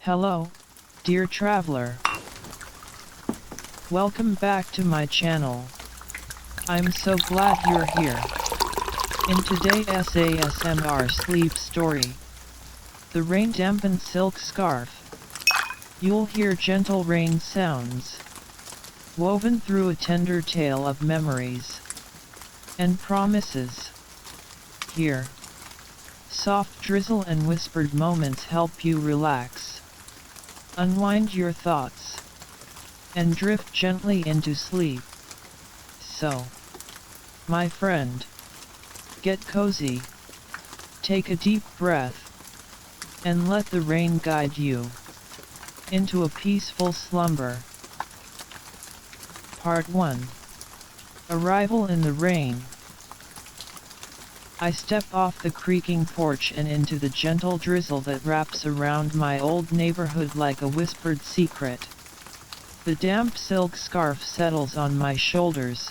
Hello, dear traveler. Welcome back to my channel. I'm so glad you're here. In today's ASMR sleep story, The Rain Dampened Silk Scarf, you'll hear gentle rain sounds, woven through a tender tale of memories and promises. Here, soft drizzle and whispered moments help you relax, unwind your thoughts, and drift gently into sleep. So, my friend, get cozy, take a deep breath, and let the rain guide you into a peaceful slumber. Part 1. Arrival in the Rain. I step off the creaking porch and into the gentle drizzle that wraps around my old neighborhood like a whispered secret. The damp silk scarf settles on my shoulders,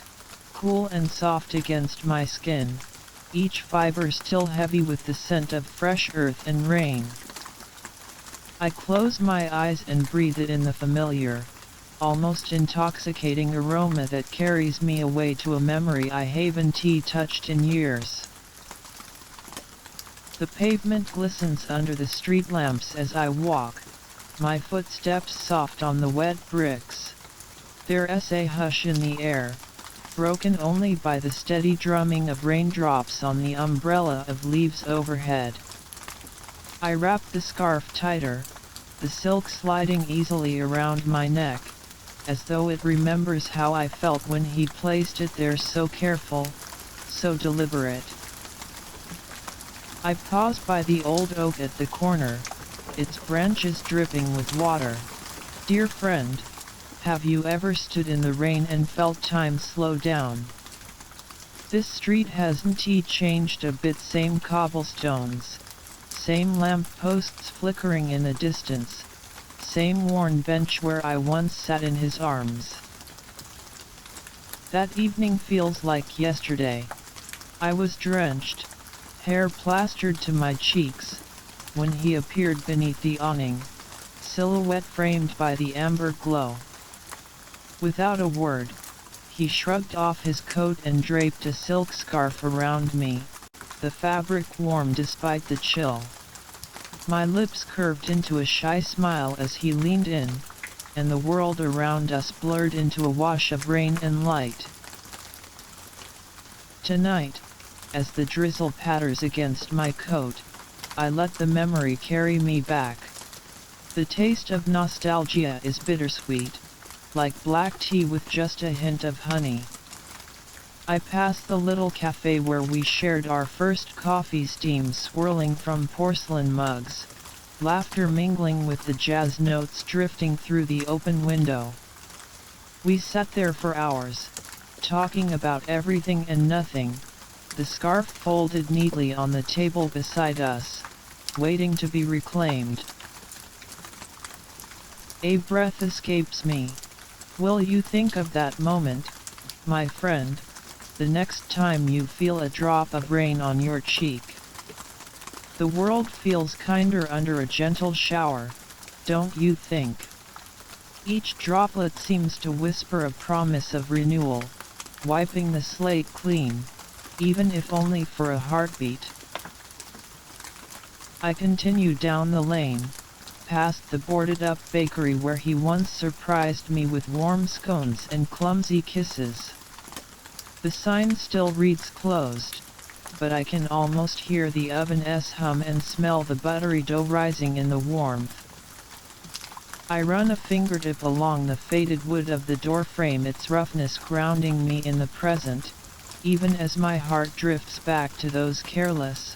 cool and soft against my skin, each fiber still heavy with the scent of fresh earth and rain. I close my eyes and breathe it in the familiar, almost intoxicating aroma that carries me away to a memory I haven't touched in years. The pavement glistens under the street lamps as I walk, my footsteps soft on the wet bricks. There's a hush in the air, broken only by the steady drumming of raindrops on the umbrella of leaves overhead. I wrap the scarf tighter, the silk sliding easily around my neck, as though it remembers how I felt when he placed it there, so careful, so deliberate. I pause by the old oak at the corner, its branches dripping with water. Dear friend, have you ever stood in the rain and felt time slow down? This street hasn't changed a bit, same cobblestones, same lamp posts flickering in the distance, same worn bench where I once sat in his arms. That evening feels like yesterday. I was drenched, hair plastered to my cheeks, when he appeared beneath the awning, silhouette framed by the amber glow. Without a word, he shrugged off his coat and draped a silk scarf around me, the fabric warm despite the chill. My lips curved into a shy smile as he leaned in, and the world around us blurred into a wash of rain and light. Tonight, as the drizzle patters against my coat, I let the memory carry me back. The taste of nostalgia is bittersweet, like black tea with just a hint of honey. I pass the little cafe where we shared our first coffee, steam swirling from porcelain mugs, laughter mingling with the jazz notes drifting through the open window. We sat there for hours, talking about everything and nothing, the scarf folded neatly on the table beside us, waiting to be reclaimed. A breath escapes me. Will you think of that moment, my friend, the next time you feel a drop of rain on your cheek? The world feels kinder under a gentle shower, don't you think? Each droplet seems to whisper a promise of renewal, wiping the slate clean, even if only for a heartbeat. I continue down the lane, past the boarded-up bakery where he once surprised me with warm scones and clumsy kisses. The sign still reads closed, but I can almost hear the oven's hum and smell the buttery dough rising in the warmth. I run a fingertip along the faded wood of the doorframe, its roughness grounding me in the present, even as my heart drifts back to those careless,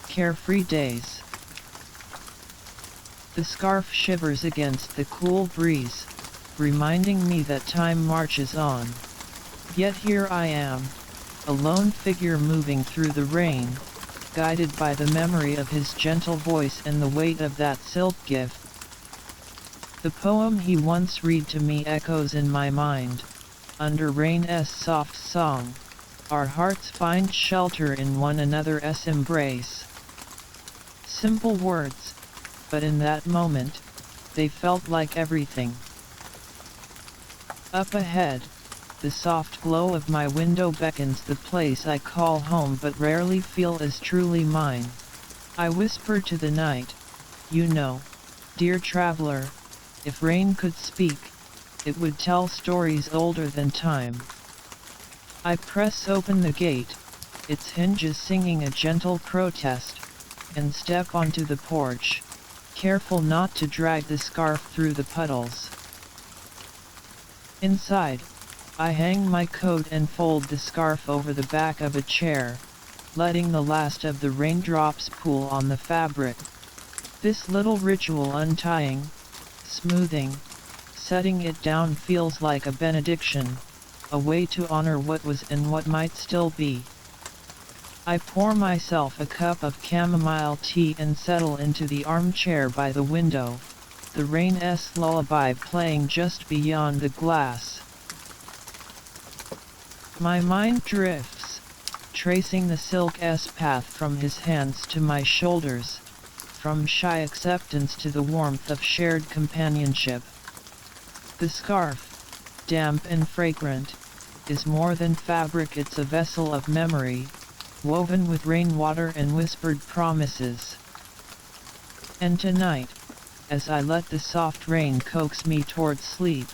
carefree days. The scarf shivers against the cool breeze, reminding me that time marches on. Yet here I am, a lone figure moving through the rain, guided by the memory of his gentle voice and the weight of that silk gift. The poem he once read to me echoes in my mind, under rain's soft song. Our hearts find shelter in one another's embrace. Simple words, but in that moment, they felt like everything. Up ahead, the soft glow of my window beckons the place I call home but rarely feel as truly mine. I whisper to the night, you know, dear traveler, if rain could speak, it would tell stories older than time. I press open the gate, its hinges singing a gentle protest, and step onto the porch, careful not to drag the scarf through the puddles. Inside, I hang my coat and fold the scarf over the back of a chair, letting the last of the raindrops pool on the fabric. This little ritual, untying, smoothing, setting it down, feels like a benediction, a way to honor what was and what might still be. I pour myself a cup of chamomile tea and settle into the armchair by the window, the rain's lullaby playing just beyond the glass. My mind drifts, tracing the silk's path from his hands to my shoulders, from shy acceptance to the warmth of shared companionship. The scarf, damp and fragrant, is more than fabric, it's a vessel of memory, woven with rainwater and whispered promises. And tonight, as I let the soft rain coax me toward sleep,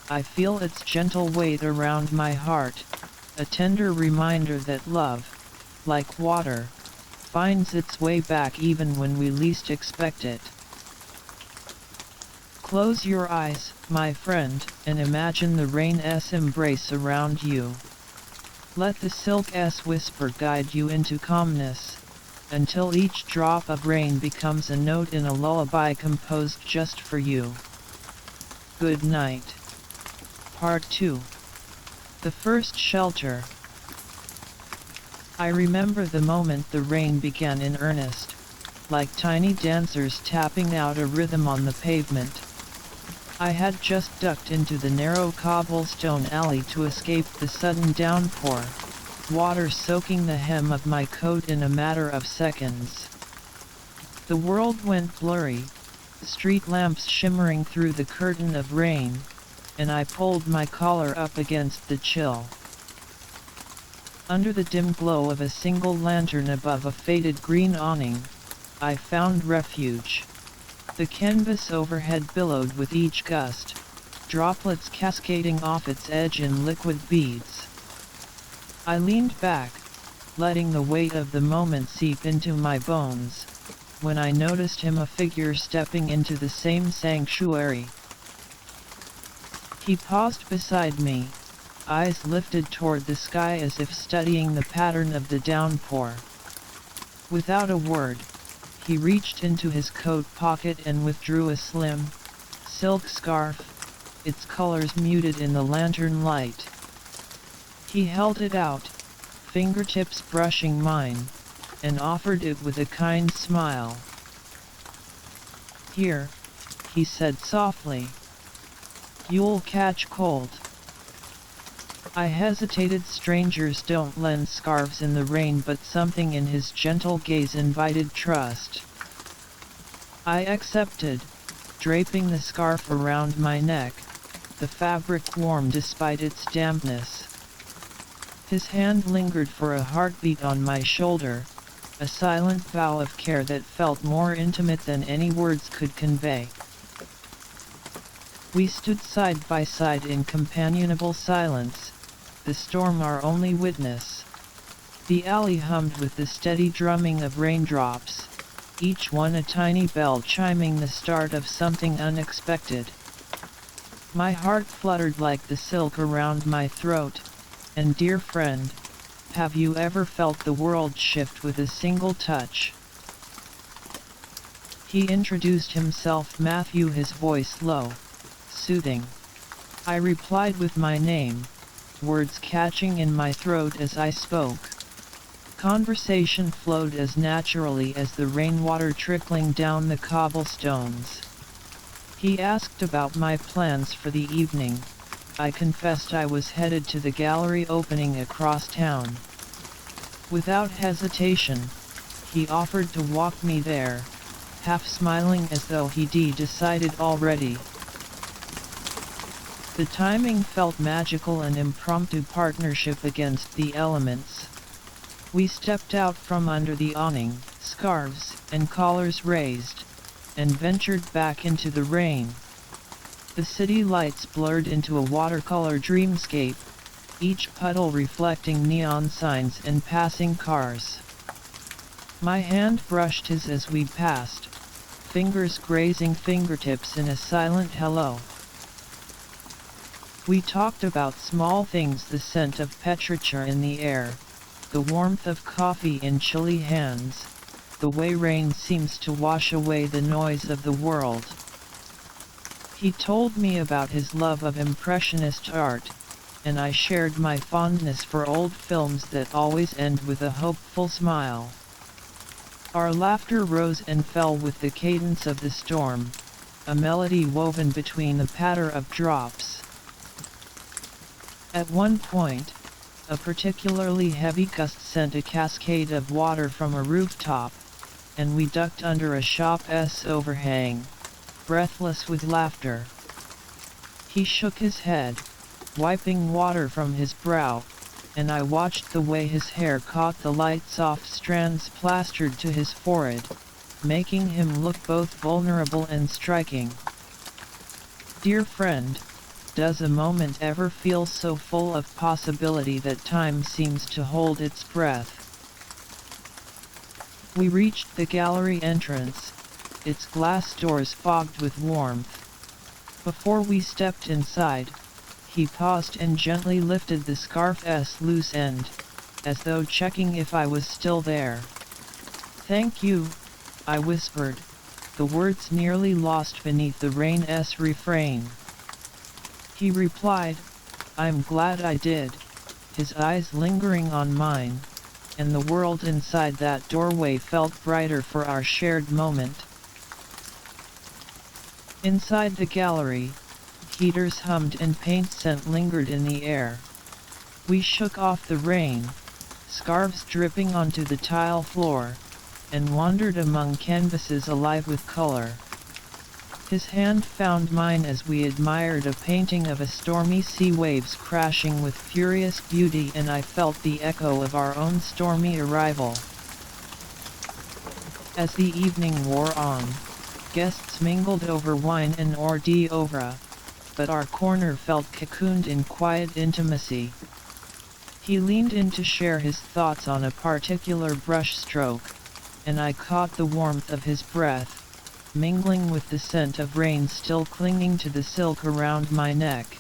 I feel its gentle weight around my heart, a tender reminder that love, like water, finds its way back even when we least expect it. Close your eyes, my friend, and imagine the rain's embrace around you. Let the silk's whisper guide you into calmness, until each drop of rain becomes a note in a lullaby composed just for you. Good night. Part 2. The first shelter. I remember the moment the rain began in earnest, like tiny dancers tapping out a rhythm on the pavement. I had just ducked into the narrow cobblestone alley to escape the sudden downpour, water soaking the hem of my coat in a matter of seconds. The world went blurry, street lamps shimmering through the curtain of rain, and I pulled my collar up against the chill. Under the dim glow of a single lantern above a faded green awning, I found refuge. The canvas overhead billowed with each gust, droplets cascading off its edge in liquid beads. I leaned back, letting the weight of the moment seep into my bones, when I noticed him, a figure stepping into the same sanctuary. He paused beside me, eyes lifted toward the sky as if studying the pattern of the downpour. Without a word, he reached into his coat pocket and withdrew a slim, silk scarf, its colors muted in the lantern light. He held it out, fingertips brushing mine, and offered it with a kind smile. Here, he said softly. You'll catch cold. I hesitated. Strangers don't lend scarves in the rain, but something in his gentle gaze invited trust. I accepted, draping the scarf around my neck, the fabric warm despite its dampness. His hand lingered for a heartbeat on my shoulder, a silent vow of care that felt more intimate than any words could convey. We stood side by side in companionable silence, the storm our only witness. The alley hummed with the steady drumming of raindrops, each one a tiny bell chiming the start of something unexpected. My heart fluttered like the silk around my throat, and dear friend, have you ever felt the world shift with a single touch? He introduced himself, Matthew, his voice low, soothing. I replied with my name, words catching in my throat as I spoke. Conversation flowed as naturally as the rainwater trickling down the cobblestones. He asked about my plans for the evening. I confessed I was headed to the gallery opening across town. Without hesitation, he offered to walk me there, half smiling as though he'd decided already. The timing felt magical, an impromptu partnership against the elements. We stepped out from under the awning, scarves and collars raised, and ventured back into the rain. The city lights blurred into a watercolor dreamscape, each puddle reflecting neon signs and passing cars. My hand brushed his as we passed, fingers grazing fingertips in a silent hello. We talked about small things, the scent of petrichor in the air, the warmth of coffee in chilly hands, the way rain seems to wash away the noise of the world. He told me about his love of impressionist art, and I shared my fondness for old films that always end with a hopeful smile. Our laughter rose and fell with the cadence of the storm, a melody woven between the patter of drops. At one point, a particularly heavy gust sent a cascade of water from a rooftop, and we ducked under a shop's overhang, breathless with laughter. He shook his head, wiping water from his brow, and I watched the way his hair caught the light soft strands plastered to his forehead, making him look both vulnerable and striking. Dear friend, does a moment ever feel so full of possibility that time seems to hold its breath? We reached the gallery entrance, its glass doors fogged with warmth. Before we stepped inside, he paused and gently lifted the scarf's loose end, as though checking if I was still there. "Thank you," I whispered, the words nearly lost beneath the rain's refrain. He replied, "I'm glad I did," his eyes lingering on mine, and the world inside that doorway felt brighter for our shared moment. Inside the gallery, heaters hummed and paint scent lingered in the air. We shook off the rain, scarves dripping onto the tile floor, and wandered among canvases alive with color. His hand found mine as we admired a painting of a stormy sea, waves crashing with furious beauty, and I felt the echo of our own stormy arrival. As the evening wore on, guests mingled over wine and hors d'oeuvre, but our corner felt cocooned in quiet intimacy. He leaned in to share his thoughts on a particular brush stroke, and I caught the warmth of his breath, mingling with the scent of rain still clinging to the silk around my neck.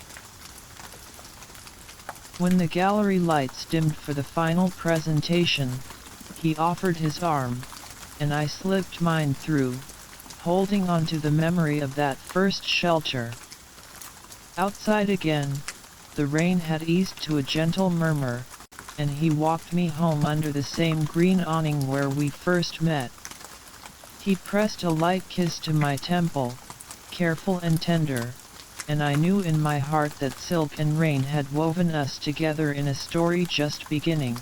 When the gallery lights dimmed for the final presentation, he offered his arm, and I slipped mine through, holding on to the memory of that first shelter. Outside again, the rain had eased to a gentle murmur, and he walked me home under the same green awning where we first met. He pressed a light kiss to my temple, careful and tender, and I knew in my heart that silk and rain had woven us together in a story just beginning.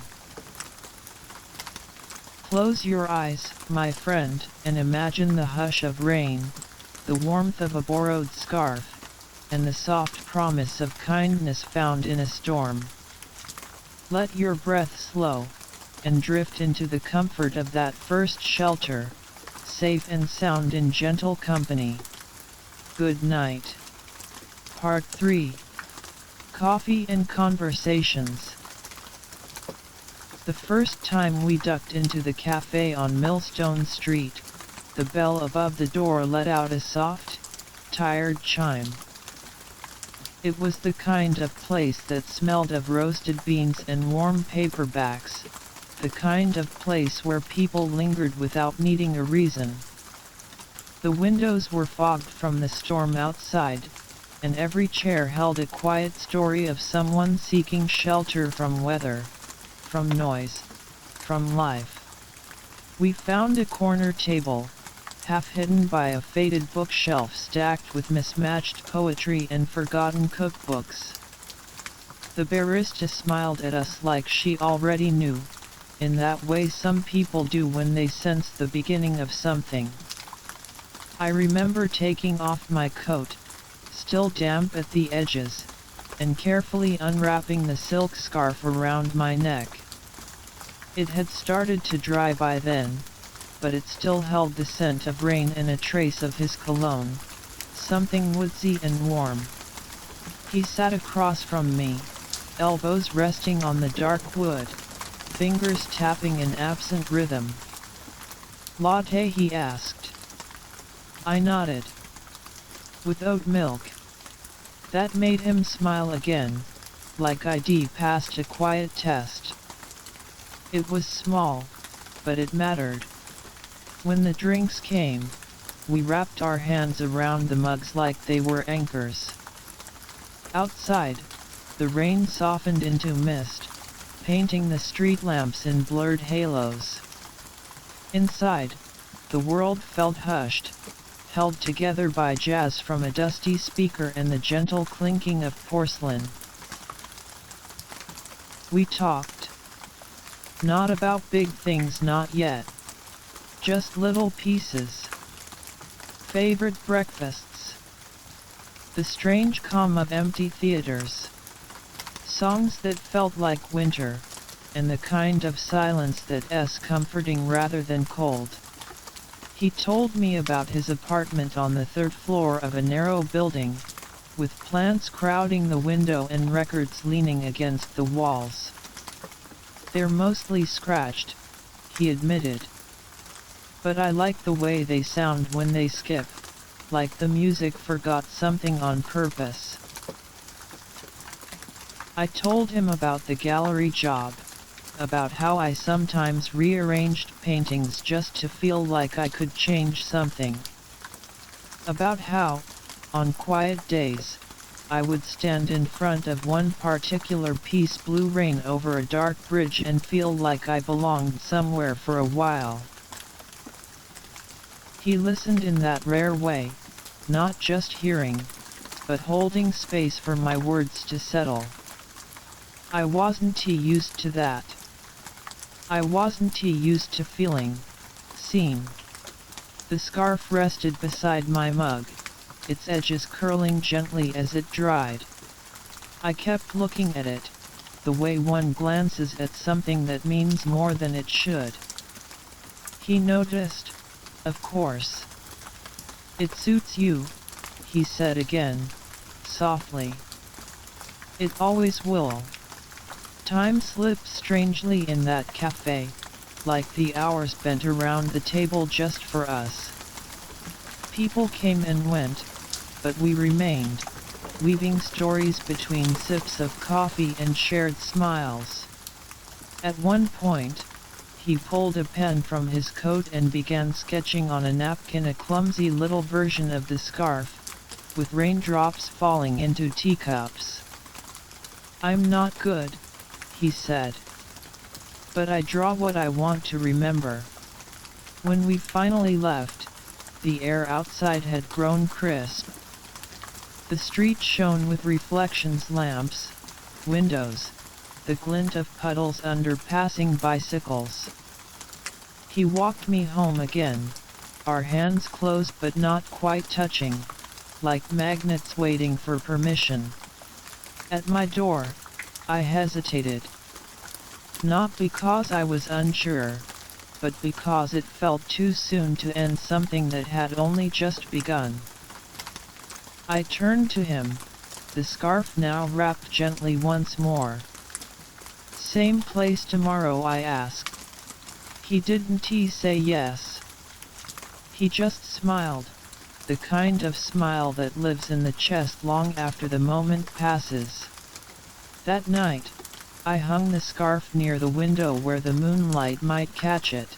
Close your eyes, my friend, and imagine the hush of rain, the warmth of a borrowed scarf, and the soft promise of kindness found in a storm. Let your breath slow, and drift into the comfort of that first shelter, safe and sound in gentle company. Good night. Part 3. Coffee and Conversations. The first time we ducked into the cafe on Millstone Street, the bell above the door let out a soft, tired chime. It was the kind of place that smelled of roasted beans and warm paperbacks, the kind of place where people lingered without needing a reason. The windows were fogged from the storm outside, and every chair held a quiet story of someone seeking shelter from weather, from noise, from life. We found a corner table, half hidden by a faded bookshelf stacked with mismatched poetry and forgotten cookbooks. The barista smiled at us like she already knew, in that way some people do when they sense the beginning of something. I remember taking off my coat, still damp at the edges, and carefully unwrapping the silk scarf around my neck. It had started to dry by then, but it still held the scent of rain and a trace of his cologne, something woodsy and warm. He sat across from me, elbows resting on the dark wood, fingers tapping in absent rhythm. "Latte?" he asked. I nodded. "With oat milk?" That made him smile again, like I'd passed a quiet test. It was small, but it mattered. When the drinks came, we wrapped our hands around the mugs like they were anchors. Outside, the rain softened into mist, painting the street lamps in blurred halos. Inside, the world felt hushed, held together by jazz from a dusty speaker and the gentle clinking of porcelain. We talked. Not about big things, not yet. Just little pieces. Favorite breakfasts. The strange calm of empty theaters. Songs that felt like winter, and the kind of silence that's comforting rather than cold. He told me about his apartment on the third floor of a narrow building, with plants crowding the window and records leaning against the walls. "They're mostly scratched," he admitted. "But I like the way they sound when they skip, like the music forgot something on purpose." I told him about the gallery job, about how I sometimes rearranged paintings just to feel like I could change something. About how, on quiet days, I would stand in front of one particular piece, Blue Rain over a dark bridge, and feel like I belonged somewhere for a while. He listened in that rare way, not just hearing, but holding space for my words to settle. I wasn't used to that. I wasn't used to feeling seen. The scarf rested beside my mug, its edges curling gently as it dried. I kept looking at it, the way one glances at something that means more than it should. He noticed, of course. "It suits you," he said again, softly. "It always will." Time slipped strangely in that cafe, like the hours bent around the table just for us. People came and went, but we remained, weaving stories between sips of coffee and shared smiles. At one point, he pulled a pen from his coat and began sketching on a napkin a clumsy little version of the scarf, with raindrops falling into teacups. "I'm not good," he said. "But I draw what I want to remember." When we finally left, the air outside had grown crisp. The street shone with reflections, lamps, windows, the glint of puddles under passing bicycles. He walked me home again, our hands close but not quite touching, like magnets waiting for permission. At my door, I hesitated. Not because I was unsure, but because it felt too soon to end something that had only just begun. I turned to him, the scarf now wrapped gently once more. "Same place tomorrow?" I asked. He didn't say yes. He just smiled, the kind of smile that lives in the chest long after the moment passes. That night, I hung the scarf near the window where the moonlight might catch it.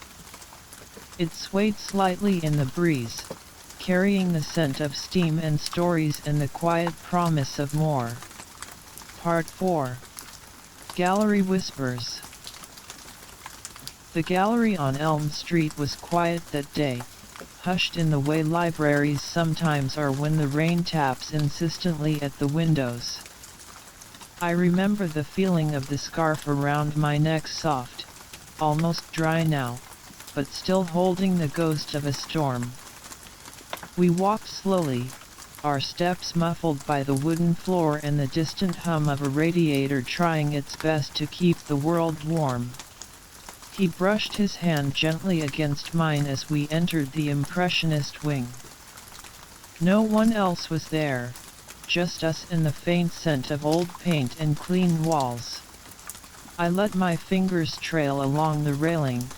It swayed slightly in the breeze, carrying the scent of steam and stories and the quiet promise of more. Part 4. Gallery Whispers. The gallery on Elm Street was quiet that day, hushed in the way libraries sometimes are when the rain taps insistently at the windows. I remember the feeling of the scarf around my neck, soft, almost dry now, but still holding the ghost of a storm. We walked slowly, our steps muffled by the wooden floor and the distant hum of a radiator trying its best to keep the world warm. He brushed his hand gently against mine as we entered the impressionist wing. No one else was there, just us and the faint scent of old paint and clean walls. I let my fingers trail along the railing,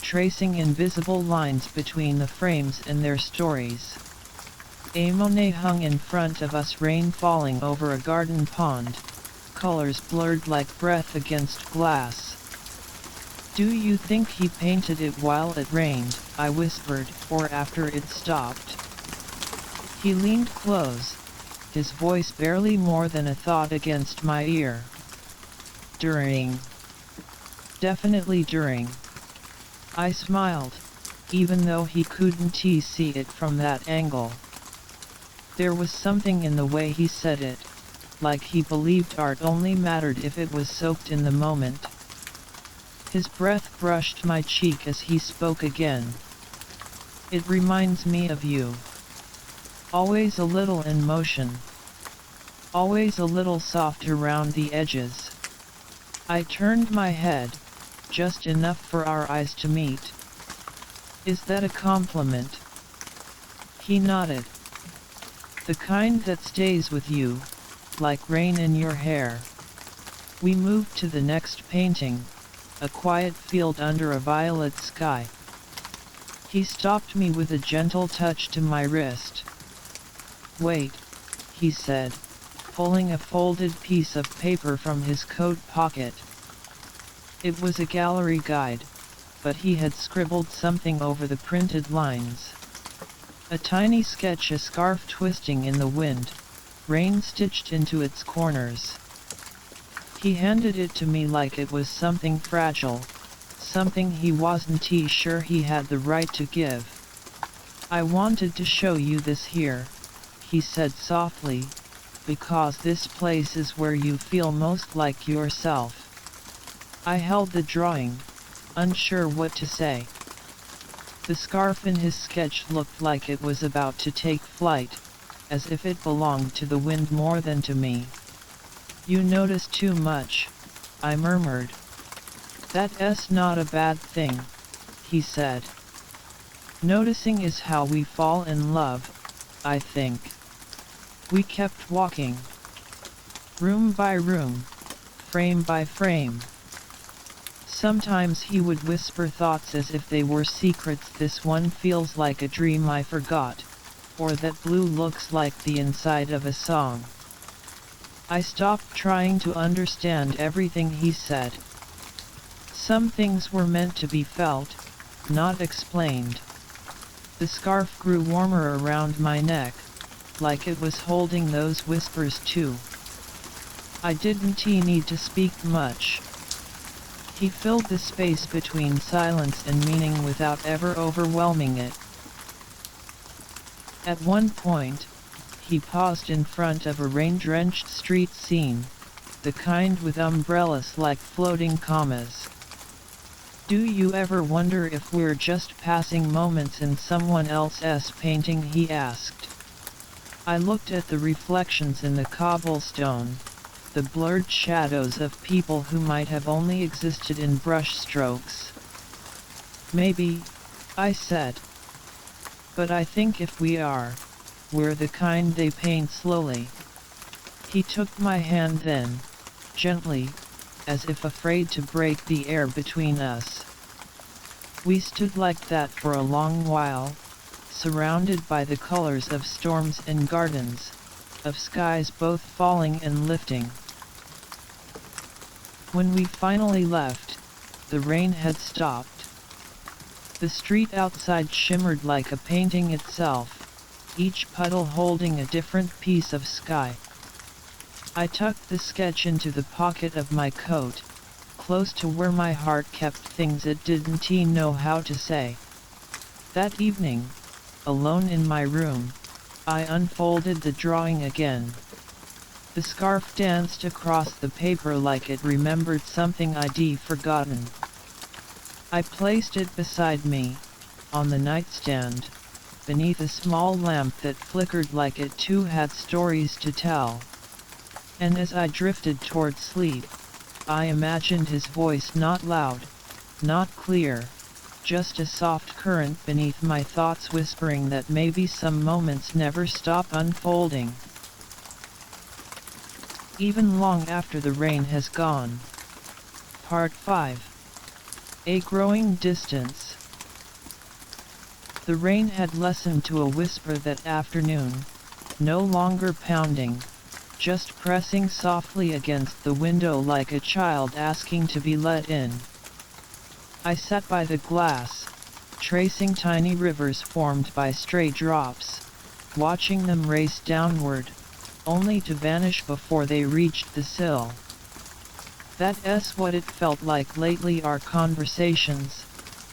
tracing invisible lines between the frames and their stories. A Monet hung in front of us, rain falling over a garden pond, colors blurred like breath against glass. "Do you think he painted it while it rained?" I whispered, "or after it stopped?" He leaned close, his voice barely more than a thought against my ear. "During. Definitely during." I smiled, even though he couldn't see it from that angle. There was something in the way he said it, like he believed art only mattered if it was soaked in the moment. His breath brushed my cheek as he spoke again. "It reminds me of you. Always a little in motion. Always a little soft around the edges." I turned my head, just enough for our eyes to meet. "Is that a compliment?" He nodded. "The kind that stays with you, like rain in your hair." We moved to the next painting, a quiet field under a violet sky. He stopped me with a gentle touch to my wrist. "Wait," he said, pulling a folded piece of paper from his coat pocket. It was a gallery guide, but he had scribbled something over the printed lines. A tiny sketch, a scarf twisting in the wind, rain stitched into its corners. He handed it to me like it was something fragile, something he wasn't sure he had the right to give. "I wanted to show you this here," he said softly, "because this place is where you feel most like yourself." I held the drawing, unsure what to say. The scarf in his sketch looked like it was about to take flight, as if it belonged to the wind more than to me. "You notice too much," I murmured. "That's not a bad thing," he said. "Noticing is how we fall in love, I think." We kept walking. Room by room, frame by frame. Sometimes he would whisper thoughts as if they were secrets. "This one feels like a dream I forgot," or "that blue looks like the inside of a song." I stopped trying to understand everything he said. Some things were meant to be felt, not explained. The scarf grew warmer around my neck, like it was holding those whispers too. I didn't need to speak much. He filled the space between silence and meaning without ever overwhelming it. At one point, he paused in front of a rain-drenched street scene, the kind with umbrellas like floating commas. "Do you ever wonder if we're just passing moments in someone else's painting?" he asked. I looked at the reflections in the cobblestone, the blurred shadows of people who might have only existed in brush strokes. "Maybe," I said. "But I think if we are, we're the kind they paint slowly." He took my hand then, gently, as if afraid to break the air between us. We stood like that for a long while, surrounded by the colors of storms and gardens, of skies both falling and lifting. When we finally left, the rain had stopped. The street outside shimmered like a painting itself, each puddle holding a different piece of sky. I tucked the sketch into the pocket of my coat, close to where my heart kept things it didn't know how to say. That evening, alone in my room, I unfolded the drawing again. The scarf danced across the paper like it remembered something I'd forgotten. I placed it beside me, on the nightstand, beneath a small lamp that flickered like it too had stories to tell. And as I drifted toward sleep, I imagined his voice not loud, not clear, just a soft current beneath my thoughts whispering that maybe some moments never stop unfolding, even long after the rain has gone. Part 5. A Growing Distance. The rain had lessened to a whisper that afternoon, no longer pounding, just pressing softly against the window like a child asking to be let in. I sat by the glass, tracing tiny rivers formed by stray drops, watching them race downward, only to vanish before they reached the sill. That's what it felt like lately, our conversations,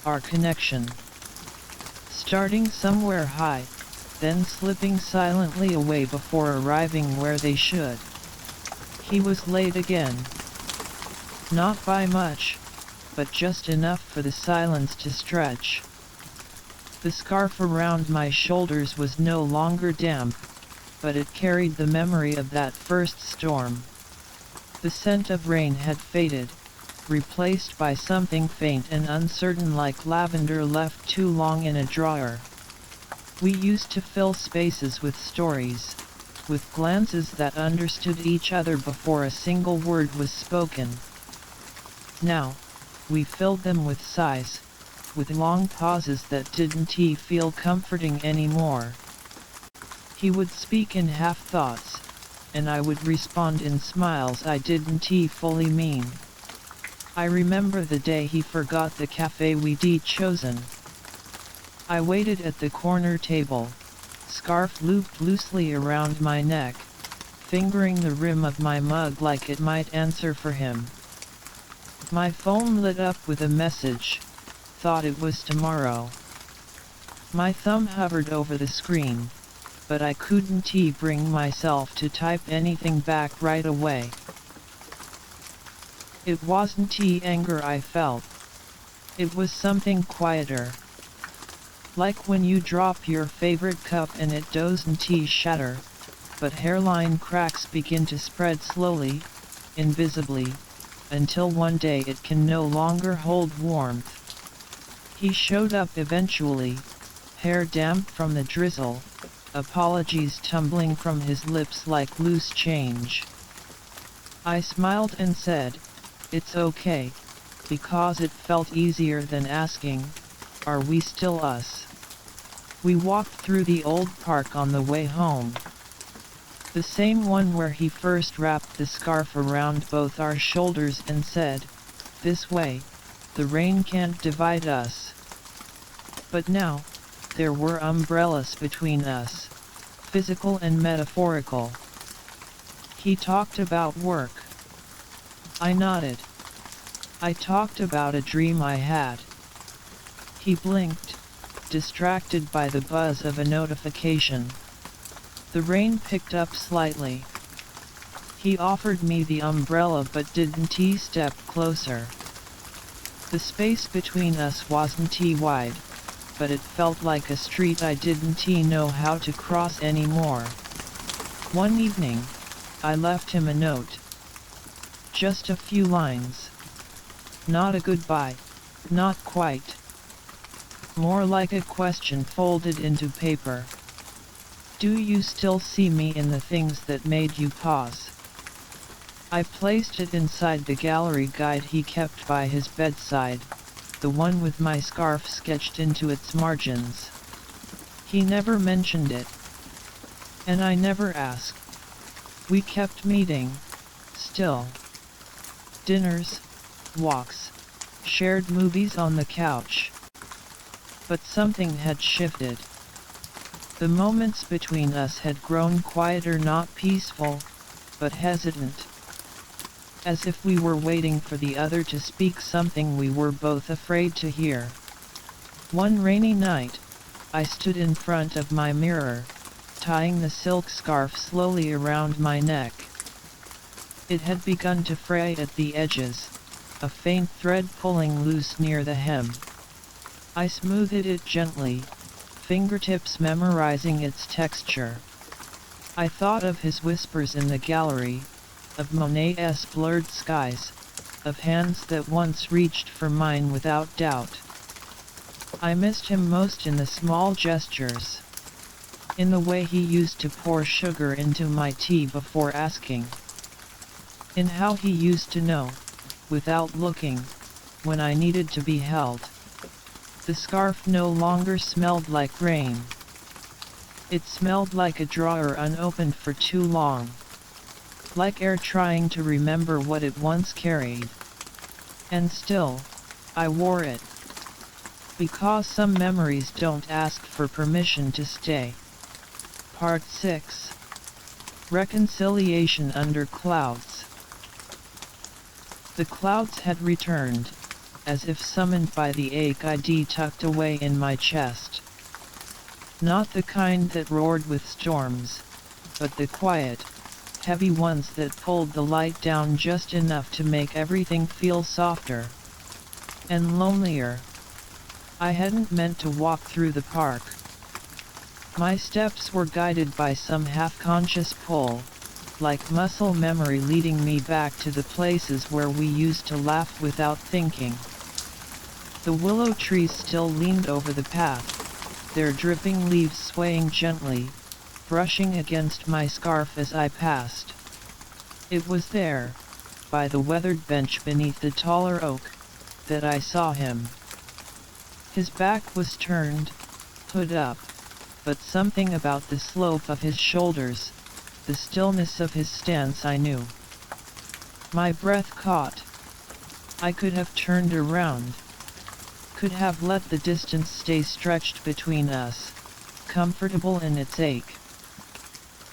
our connection. Starting somewhere high, then slipping silently away before arriving where they should. He was late again. Not by much, but just enough for the silence to stretch. The scarf around my shoulders was no longer damp, but it carried the memory of that first storm. The scent of rain had faded, replaced by something faint and uncertain like lavender left too long in a drawer. We used to fill spaces with stories, with glances that understood each other before a single word was spoken. Now, we filled them with sighs, with long pauses that didn't feel comforting anymore. He would speak in half-thoughts, and I would respond in smiles I didn't fully mean. I remember the day he forgot the cafe we'd chosen. I waited at the corner table, scarf looped loosely around my neck, fingering the rim of my mug like it might answer for him. My phone lit up with a message, thought it was tomorrow. My thumb hovered over the screen, but I couldn't bring myself to type anything back right away. It wasn't anger I felt. It was something quieter. Like when you drop your favorite cup and it doesn't shatter, but hairline cracks begin to spread slowly, invisibly, until one day it can no longer hold warmth. He showed up eventually, hair damp from the drizzle, apologies tumbling from his lips like loose change. I smiled and said, "It's okay," because it felt easier than asking, "Are we still us?" We walked through the old park on the way home. The same one where he first wrapped the scarf around both our shoulders and said, "This way, the rain can't divide us." But now, there were umbrellas between us, physical and metaphorical. He talked about work. I nodded. I talked about a dream I had. He blinked, distracted by the buzz of a notification. The rain picked up slightly. He offered me the umbrella but didn't step closer. The space between us wasn't wide, but it felt like a street I didn't know how to cross anymore. One evening, I left him a note. Just a few lines. Not a goodbye, not quite. More like a question folded into paper. Do you still see me in the things that made you pause? I placed it inside the gallery guide he kept by his bedside, the one with my scarf sketched into its margins. He never mentioned it. And I never asked. We kept meeting, still. Dinners, walks, shared movies on the couch. But something had shifted. The moments between us had grown quieter, not peaceful, but hesitant. As if we were waiting for the other to speak something we were both afraid to hear. One rainy night, I stood in front of my mirror, tying the silk scarf slowly around my neck. It had begun to fray at the edges, a faint thread pulling loose near the hem. I smoothed it gently, fingertips memorizing its texture. I thought of his whispers in the gallery, of Monet's blurred skies, of hands that once reached for mine without doubt. I missed him most in the small gestures. In the way he used to pour sugar into my tea before asking. In how he used to know, without looking, when I needed to be held. The scarf no longer smelled like rain. It smelled like a drawer unopened for too long. Like air trying to remember what it once carried. And still, I wore it. Because some memories don't ask for permission to stay. Part 6. Reconciliation under clouds. The clouds had returned, as if summoned by the ache I'd tucked away in my chest. Not the kind that roared with storms, but the quiet, heavy ones that pulled the light down just enough to make everything feel softer and lonelier. I hadn't meant to walk through the park. My steps were guided by some half-conscious pull, like muscle memory leading me back to the places where we used to laugh without thinking. The willow trees still leaned over the path, their dripping leaves swaying gently, brushing against my scarf as I passed. It was there, by the weathered bench beneath the taller oak, that I saw him. His back was turned, hood up, but something about the slope of his shoulders, the stillness of his stance I knew. My breath caught. I could have turned around. Could have let the distance stay stretched between us, comfortable in its ache.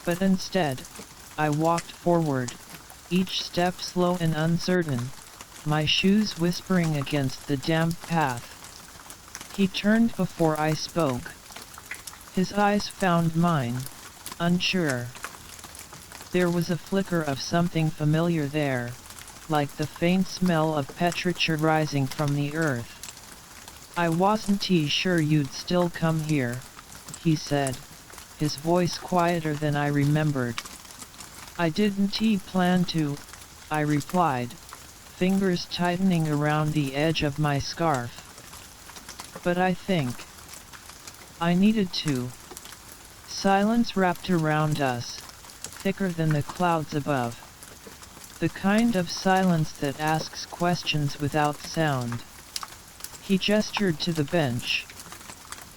But instead, I walked forward, each step slow and uncertain, my shoes whispering against the damp path. He turned before I spoke. His eyes found mine, unsure. There was a flicker of something familiar there, like the faint smell of petrichor rising from the earth. I wasn't sure you'd still come here, he said, his voice quieter than I remembered. I didn't plan to, I replied, fingers tightening around the edge of my scarf. But I think I needed to. Silence wrapped around us, thicker than the clouds above. The kind of silence that asks questions without sound. He gestured to the bench.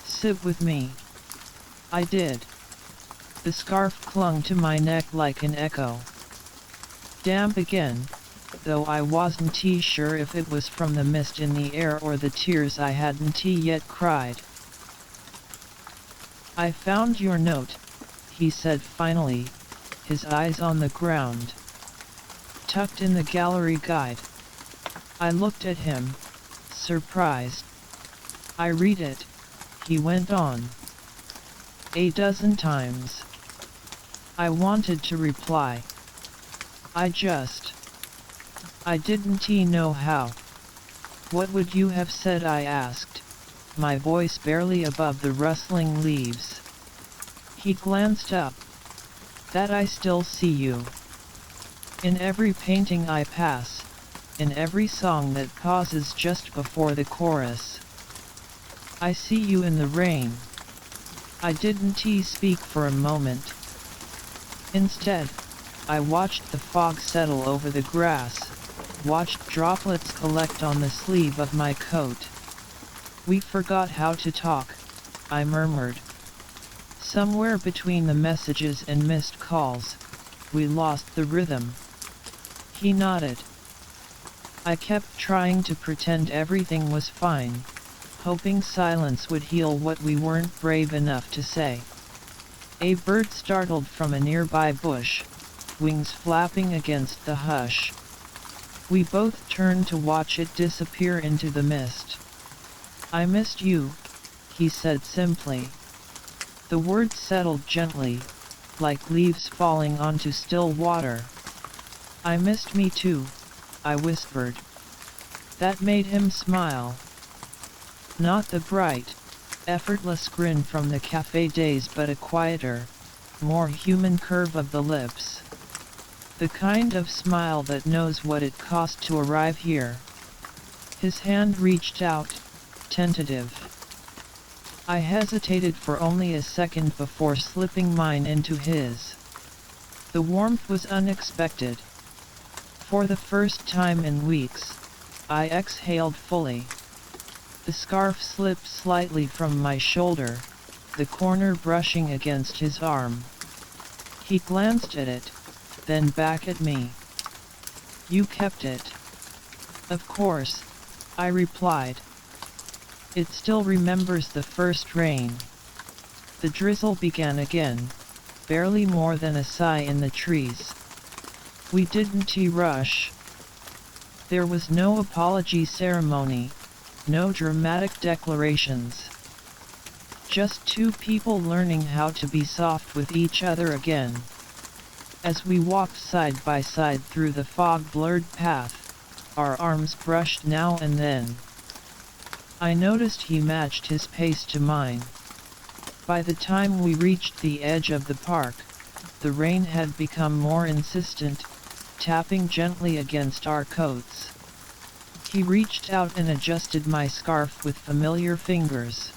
Sit with me. I did. The scarf clung to my neck like an echo. Damp again, though I wasn't sure if it was from the mist in the air or the tears I hadn't yet cried. I found your note, he said finally, his eyes on the ground. Tucked in the gallery guide. I looked at him, surprised. I read it, he went on. A dozen times. I wanted to reply. I didn't know how. What would you have said? I asked, my voice barely above the rustling leaves. He glanced up. That I still see you. In every painting I pass, in every song that pauses just before the chorus. I see you in the rain. I didn't speak for a moment. Instead, I watched the fog settle over the grass, watched droplets collect on the sleeve of my coat. We forgot how to talk, I murmured. Somewhere between the messages and missed calls, we lost the rhythm. He nodded. I kept trying to pretend everything was fine, hoping silence would heal what we weren't brave enough to say. A bird startled from a nearby bush, wings flapping against the hush. We both turned to watch it disappear into the mist. I missed you, he said simply. The words settled gently, like leaves falling onto still water. I missed me too, I whispered. That made him smile. Not the bright, effortless grin from the cafe days, but a quieter, more human curve of the lips. The kind of smile that knows what it cost to arrive here. His hand reached out, tentative. I hesitated for only a second before slipping mine into his. The warmth was unexpected. For the first time in weeks, I exhaled fully. The scarf slipped slightly from my shoulder, the corner brushing against his arm. He glanced at it, then back at me. "You kept it." "Of course," I replied. It still remembers the first rain. The drizzle began again, barely more than a sigh in the trees. We didn't rush. There was no apology ceremony, no dramatic declarations. Just two people learning how to be soft with each other again. As we walked side by side through the fog-blurred path, our arms brushed now and then. I noticed he matched his pace to mine. By the time we reached the edge of the park, the rain had become more insistent, tapping gently against our coats. He reached out and adjusted my scarf with familiar fingers.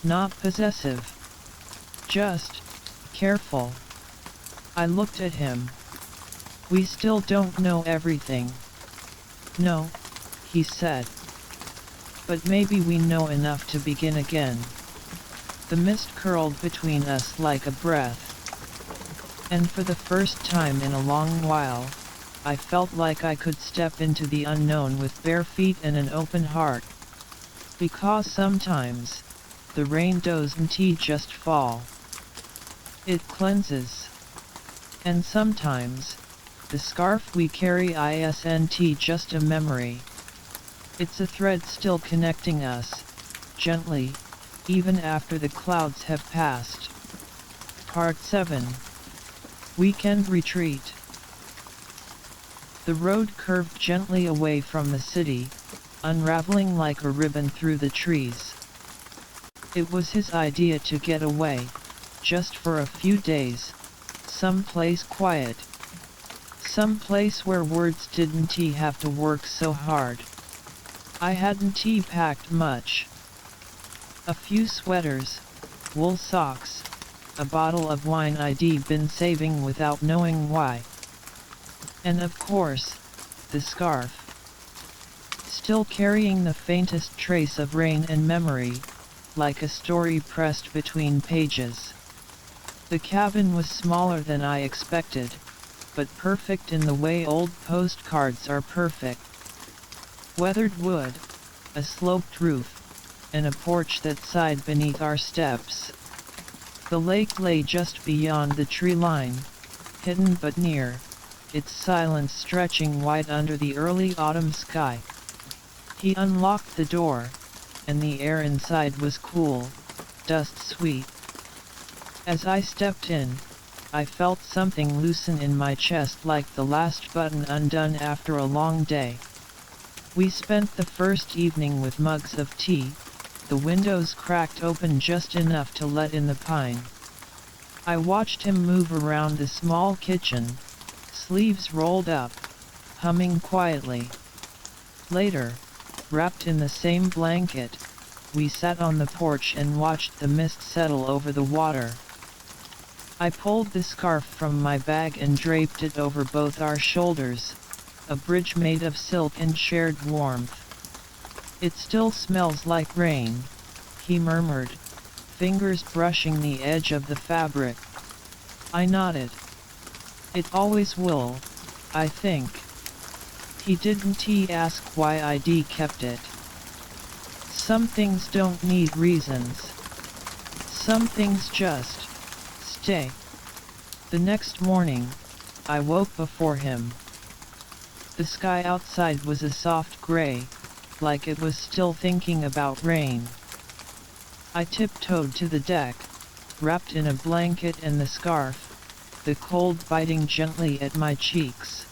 Not possessive. Just careful. I looked at him. "We still don't know everything." "No," he said. "But maybe we know enough to begin again." The mist curled between us like a breath. And for the first time in a long while, I felt like I could step into the unknown with bare feet and an open heart. Because sometimes, the rain doesn't just fall. It cleanses. And sometimes, the scarf we carry isn't just a memory. It's a thread still connecting us, gently, even after the clouds have passed. Part 7. Weekend Retreat. The road curved gently away from the city, unraveling like a ribbon through the trees. It was his idea to get away, just for a few days, someplace quiet. Someplace where words didn't have to work so hard. I hadn't packed much. A few sweaters, wool socks, a bottle of wine I'd been saving without knowing why. And of course, the scarf. Still carrying the faintest trace of rain and memory, like a story pressed between pages. The cabin was smaller than I expected, but perfect in the way old postcards are perfect. Weathered wood, a sloped roof, and a porch that sighed beneath our steps. The lake lay just beyond the tree line, hidden but near, its silence stretching wide under the early autumn sky. He unlocked the door, and the air inside was cool, dust-sweet. As I stepped in, I felt something loosen in my chest, like the last button undone after a long day. We spent the first evening with mugs of tea, the windows cracked open just enough to let in the pine. I watched him move around the small kitchen, sleeves rolled up, humming quietly. Later, wrapped in the same blanket, we sat on the porch and watched the mist settle over the water. I pulled the scarf from my bag and draped it over both our shoulders, a bridge made of silk and shared warmth. "It still smells like rain," he murmured, fingers brushing the edge of the fabric. I nodded. "It always will, I think." He didn't ask why I'd kept it. Some things don't need reasons. Some things just stay. The next morning, I woke before him. The sky outside was a soft gray, like it was still thinking about rain. I tiptoed to the deck, wrapped in a blanket and the scarf, the cold biting gently at my cheeks.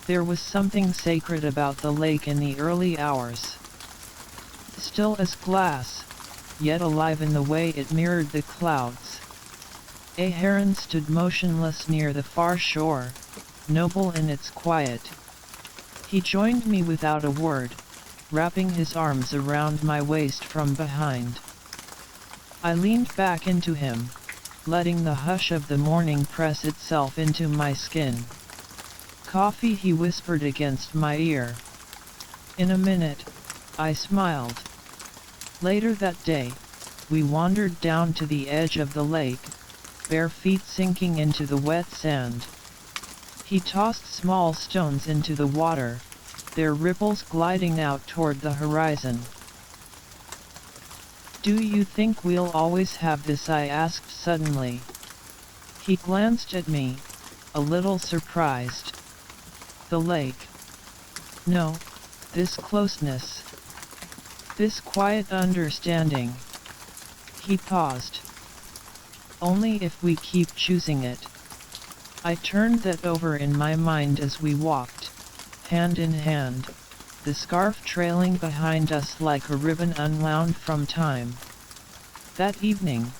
There was something sacred about the lake in the early hours. Still as glass, yet alive in the way it mirrored the clouds. A heron stood motionless near the far shore, noble in its quiet. He joined me without a word, wrapping his arms around my waist from behind. I leaned back into him, letting the hush of the morning press itself into my skin. "Coffee," he whispered against my ear. In a minute, I smiled. Later that day, we wandered down to the edge of the lake, bare feet sinking into the wet sand. He tossed small stones into the water, their ripples gliding out toward the horizon. "Do you think we'll always have this?" I asked suddenly. He glanced at me, a little surprised. "The lake? No, this closeness. This quiet understanding." He paused. "Only if we keep choosing it." I turned that over in my mind as we walked, hand in hand, the scarf trailing behind us like a ribbon unwound from time. That evening,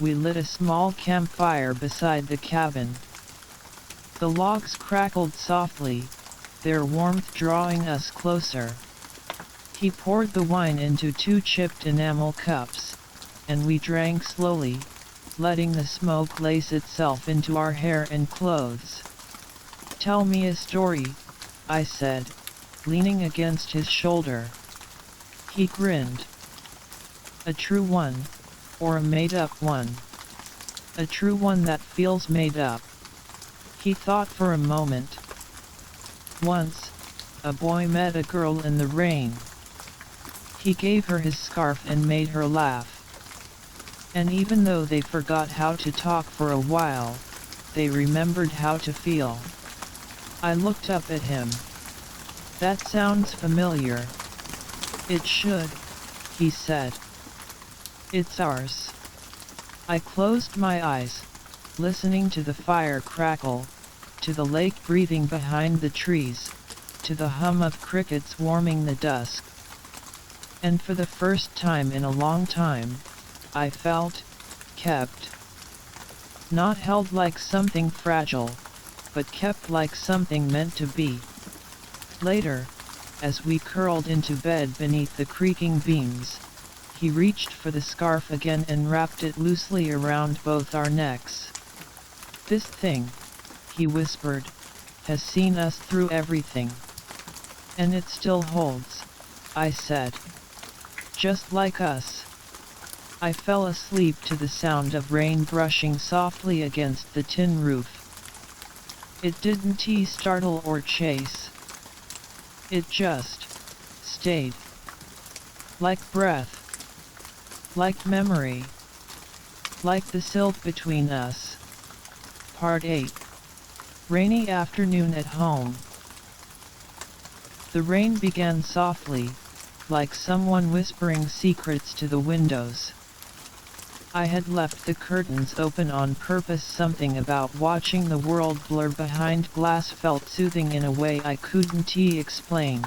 we lit a small campfire beside the cabin. The logs crackled softly, their warmth drawing us closer. He poured the wine into 2 chipped enamel cups, and we drank slowly, letting the smoke lace itself into our hair and clothes. "Tell me a story," I said, leaning against his shoulder. He grinned. "A true one, or a made-up one?" "A true one that feels made up." He thought for a moment. "Once, a boy met a girl in the rain. He gave her his scarf and made her laugh. And even though they forgot how to talk for a while, they remembered how to feel." I looked up at him. "That sounds familiar." "It should," he said. "It's ours." I closed my eyes, listening to the fire crackle, to the lake breathing behind the trees, to the hum of crickets warming the dusk. And for the first time in a long time, I felt kept. Not held like something fragile, but kept like something meant to be. Later, as we curled into bed beneath the creaking beams, he reached for the scarf again and wrapped it loosely around both our necks. "This thing," he whispered, "has seen us through everything. And it still holds," I said. "Just like us." I fell asleep to the sound of rain brushing softly against the tin roof. It didn't startle or chase. It just stayed. Like breath. Like memory. Like the silk between us. Part 8. Rainy afternoon at home. The rain began softly, like someone whispering secrets to the windows. I had left the curtains open on purpose. Something about watching the world blur behind glass felt soothing in a way I couldn't explain.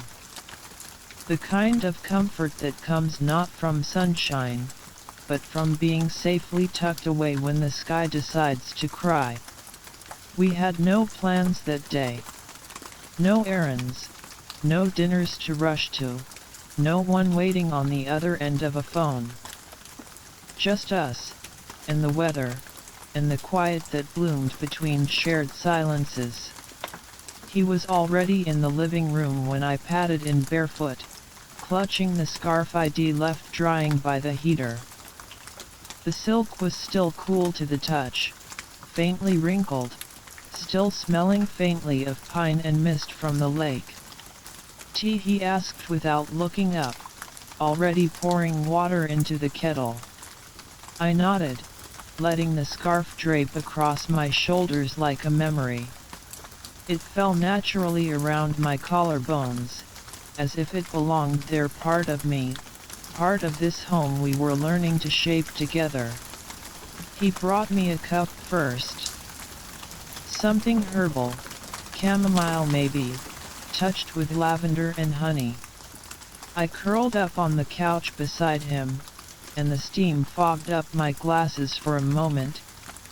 The kind of comfort that comes not from sunshine, but from being safely tucked away when the sky decides to cry. We had no plans that day. No errands, no dinners to rush to, no one waiting on the other end of a phone. Just us, and the weather, and the quiet that bloomed between shared silences. He was already in the living room when I padded in barefoot, clutching the scarf I'd left drying by the heater. The silk was still cool to the touch, faintly wrinkled, still smelling faintly of pine and mist from the lake. "Tea?" he asked without looking up, already pouring water into the kettle. I nodded, letting the scarf drape across my shoulders like a memory. It fell naturally around my collarbones, as if it belonged there, part of me, part of this home we were learning to shape together. He brought me a cup first. Something herbal, chamomile maybe, touched with lavender and honey. I curled up on the couch beside him, and the steam fogged up my glasses for a moment,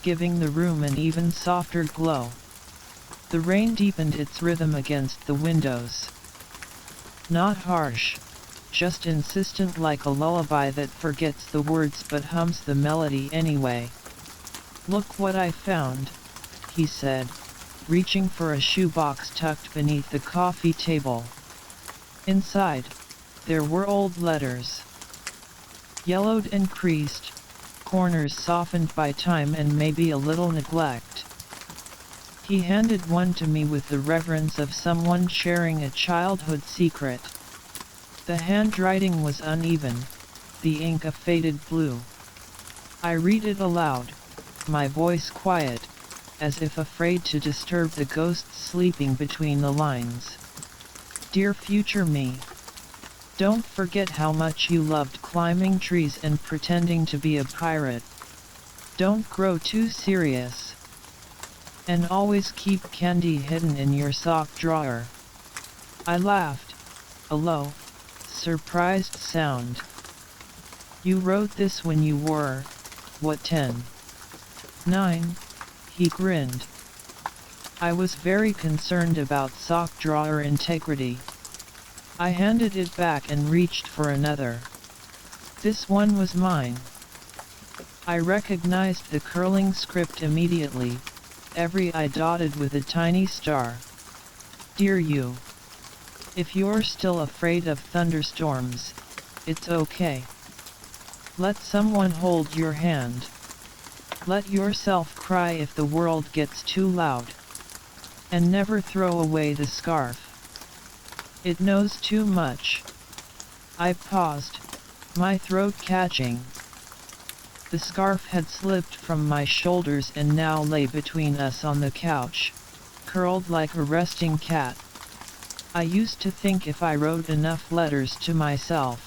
giving the room an even softer glow. The rain deepened its rhythm against the windows. Not harsh, just insistent, like a lullaby that forgets the words but hums the melody anyway. "Look what I found," he said, reaching for a shoebox tucked beneath the coffee table. Inside, there were old letters. Yellowed and creased, corners softened by time and maybe a little neglect. He handed one to me with the reverence of someone sharing a childhood secret. The handwriting was uneven, the ink a faded blue. I read it aloud, my voice quiet, as if afraid to disturb the ghosts sleeping between the lines. "Dear future me, don't forget how much you loved climbing trees and pretending to be a pirate. Don't grow too serious. And always keep candy hidden in your sock drawer." I laughed, a low, surprised sound. "You wrote this when you were, what, 10? 9? He grinned. I was very concerned about sock drawer integrity. I handed it back and reached for another. This one was mine. I recognized the curling script immediately, every I dotted with a tiny star. "Dear you. If you're still afraid of thunderstorms, it's okay. Let someone hold your hand. Let yourself cry if the world gets too loud. And never throw away the scarf. It knows too much." I paused, my throat catching. The scarf had slipped from my shoulders and now lay between us on the couch, curled like a resting cat. "I used to think if I wrote enough letters to myself,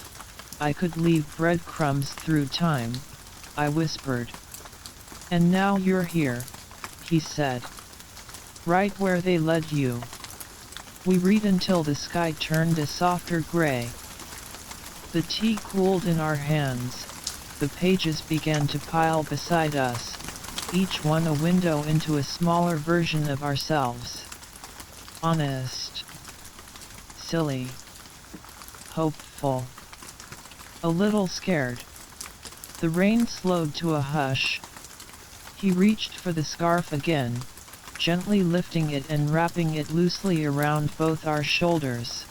I could leave breadcrumbs through time," I whispered. "And now you're here," he said. "Right where they led you. We read until the sky turned a softer gray. The tea cooled in our hands, the pages began to pile beside us, each one a window into a smaller version of ourselves. Honest. Silly. Hopeful. A little scared. The rain slowed to a hush. He reached for the scarf again, gently lifting it and wrapping it loosely around both our shoulders.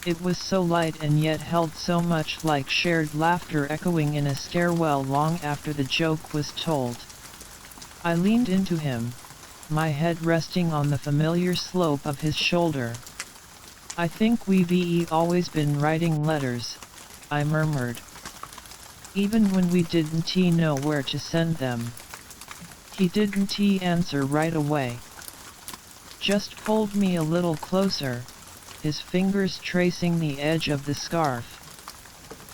It was so light and yet held so much, like shared laughter echoing in a stairwell long after the joke was told. I leaned into him, my head resting on the familiar slope of his shoulder. "I think we've always been writing letters," I murmured. "Even when we didn't know where to send them." He didn't answer right away. Just pulled me a little closer, his fingers tracing the edge of the scarf.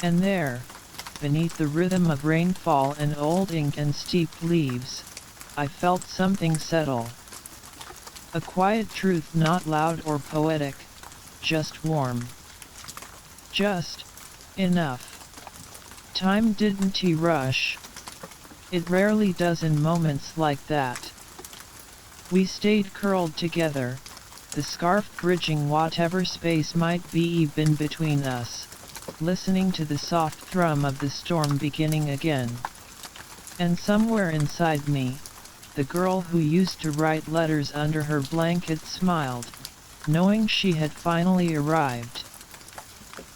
And there, beneath the rhythm of rainfall and old ink and steeped leaves, I felt something settle. A quiet truth, not loud or poetic, just warm. Just enough. Time didn't rush. It rarely does in moments like that. We stayed curled together, the scarf bridging whatever space might be been between us, listening to the soft thrum of the storm beginning again. And somewhere inside me, the girl who used to write letters under her blanket smiled, knowing she had finally arrived.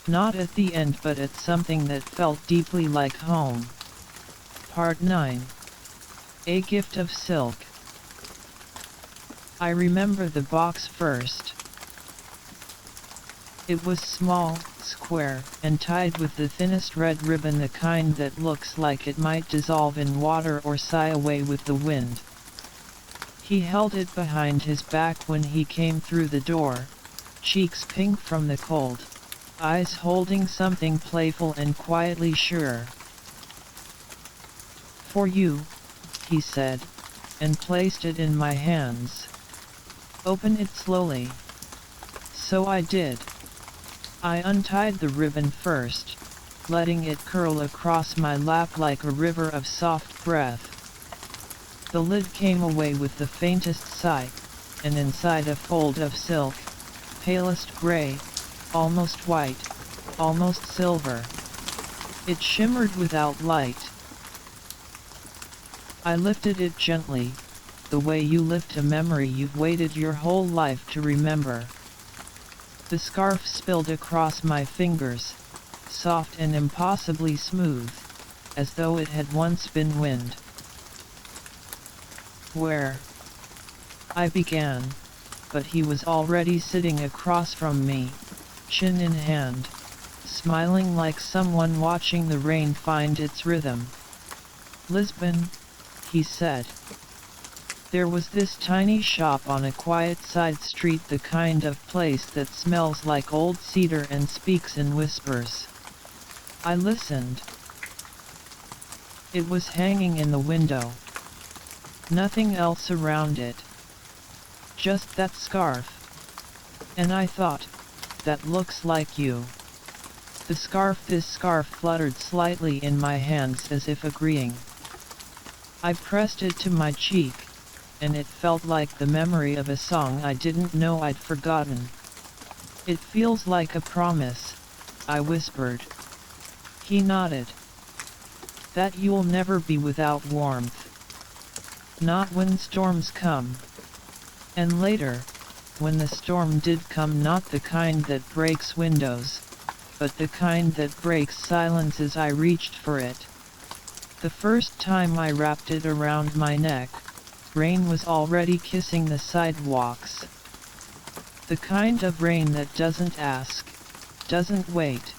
Not at the end, but at something that felt deeply like home. Part 9. A Gift of Silk. I remember the box first. It was small, square, and tied with the thinnest red ribbon, the kind that looks like it might dissolve in water or sigh away with the wind. He held it behind his back when he came through the door, cheeks pink from the cold, eyes holding something playful and quietly sure. "For you," he said, and placed it in my hands. "Open it slowly." So I did. I untied the ribbon first, letting it curl across my lap like a river of soft breath. The lid came away with the faintest sigh, and inside a fold of silk, palest gray, almost white, almost silver. It shimmered without light. I lifted it gently, the way you lift a memory you've waited your whole life to remember. The scarf spilled across my fingers, soft and impossibly smooth, as though it had once been wind. Where? I began, but he was already sitting across from me, chin in hand, smiling like someone watching the rain find its rhythm. Lisbon, he said. There was this tiny shop on a quiet side street, the kind of place that smells like old cedar and speaks in whispers. I listened. It was hanging in the window. Nothing else around it. Just that scarf. And I thought, that looks like you. This scarf fluttered slightly in my hands as if agreeing. I pressed it to my cheek, and it felt like the memory of a song I didn't know I'd forgotten. It feels like a promise, I whispered. He nodded. That you'll never be without warmth. Not when storms come. And later, when the storm did come, not the kind that breaks windows, but the kind that breaks silence as I reached for it. The first time I wrapped it around my neck, rain was already kissing the sidewalks. The kind of rain that doesn't ask, doesn't wait.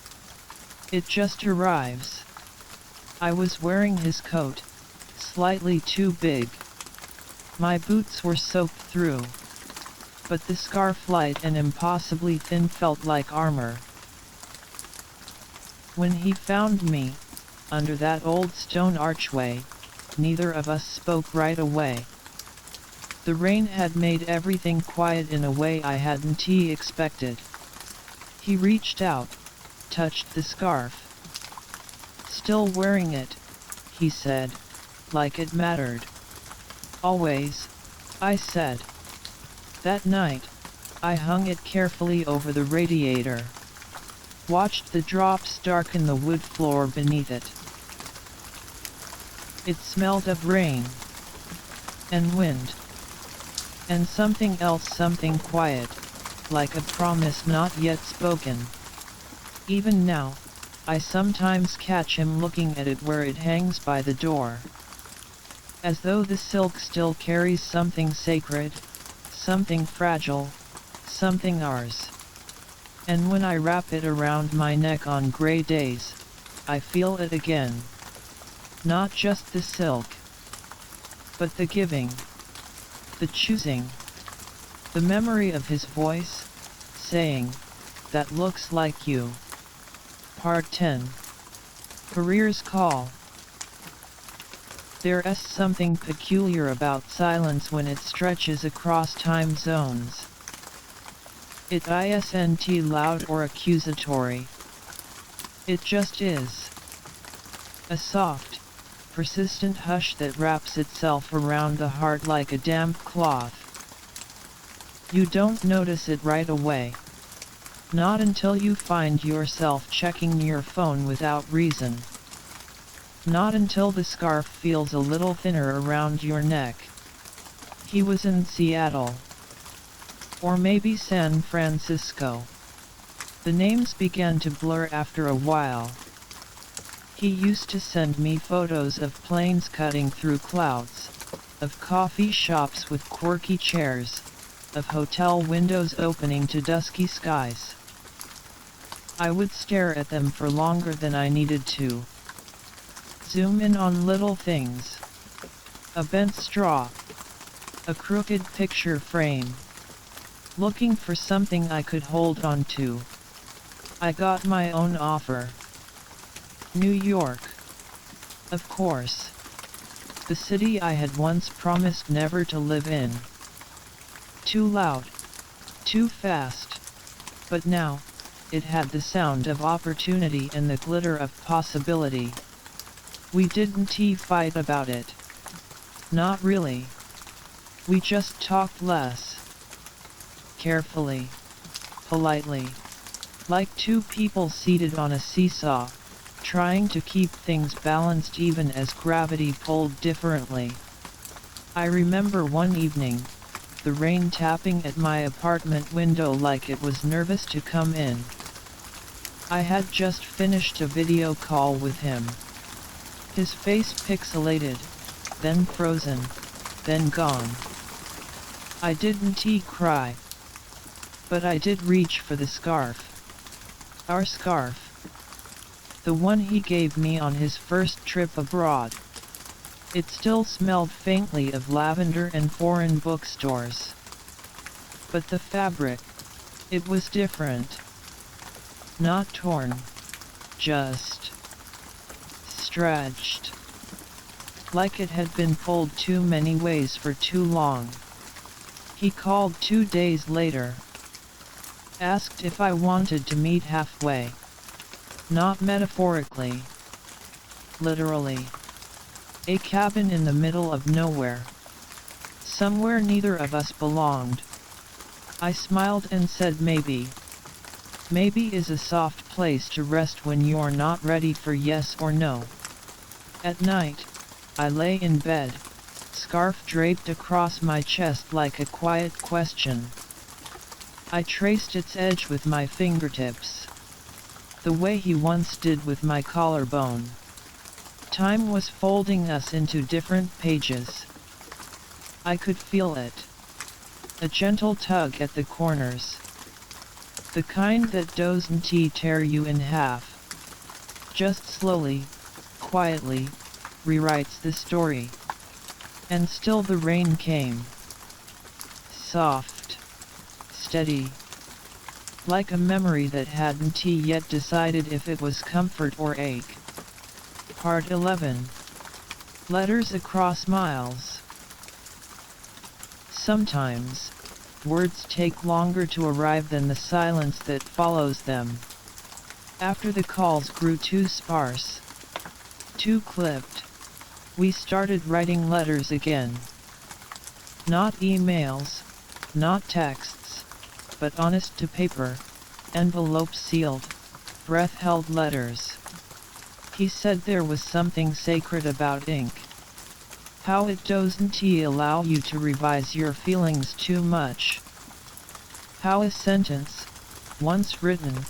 It just arrives. I was wearing his coat, slightly too big. My boots were soaked through. But the scarf, light and impossibly thin, felt like armor. When he found me, under that old stone archway, neither of us spoke right away. The rain had made everything quiet in a way I hadn't expected. He reached out, touched the scarf. Still wearing it, he said, like it mattered. Always, I said. That night, I hung it carefully over the radiator. Watched the drops darken the wood floor beneath it. It smelled of rain. And wind. And something else, something quiet, like a promise not yet spoken. Even now, I sometimes catch him looking at it where it hangs by the door. As though the silk still carries something sacred, something fragile, something ours. And when I wrap it around my neck on gray days, I feel it again. Not just the silk, but the giving, the choosing, the memory of his voice, saying, that looks like you. Part 10. Career's Call. There's something peculiar about silence when it stretches across time zones. It isn't loud or accusatory. It just is. A soft, persistent hush that wraps itself around the heart like a damp cloth. You don't notice it right away. Not until you find yourself checking your phone without reason. Not until the scarf feels a little thinner around your neck. He was in Seattle. Or maybe San Francisco. The names began to blur after a while. He used to send me photos of planes cutting through clouds, of coffee shops with quirky chairs, of hotel windows opening to dusky skies. I would stare at them for longer than I needed to. Zoom in on little things. A bent straw. A crooked picture frame. Looking for something I could hold on to. I got my own offer. New York. Of course. The city I had once promised never to live in. Too loud. Too fast. But now, it had the sound of opportunity and the glitter of possibility. We didn't fight about it. Not really. We just talked less. Carefully. Politely. Like two people seated on a seesaw, trying to keep things balanced even as gravity pulled differently. I remember one evening, the rain tapping at my apartment window like it was nervous to come in. I had just finished a video call with him. His face pixelated, then frozen, then gone. I didn't cry. But I did reach for the scarf. Our scarf. The one he gave me on his first trip abroad. It still smelled faintly of lavender and foreign bookstores. But the fabric, it was different. Not torn. Just stretched. Like it had been pulled too many ways for too long. He called 2 days later. Asked if I wanted to meet halfway. Not metaphorically. Literally. A cabin in the middle of nowhere. Somewhere neither of us belonged. I smiled and said maybe. Maybe is a soft place to rest when you're not ready for yes or no. At night, I lay in bed, scarf draped across my chest like a quiet question. I traced its edge with my fingertips. The way he once did with my collarbone. Time was folding us into different pages. I could feel it. A gentle tug at the corners. The kind that doesn't tear you in half. Just slowly, quietly, rewrites the story. And still the rain came. Soft. Steady. Like a memory that hadn't yet decided if it was comfort or ache. Part 11. Letters across miles. Sometimes, words take longer to arrive than the silence that follows them. After the calls grew too sparse, too clipped, we started writing letters again. Not emails, not texts, but honest to paper, envelope sealed, breath-held letters. He said there was something sacred about ink. How it doesn't allow you to revise your feelings too much. How a sentence, once written,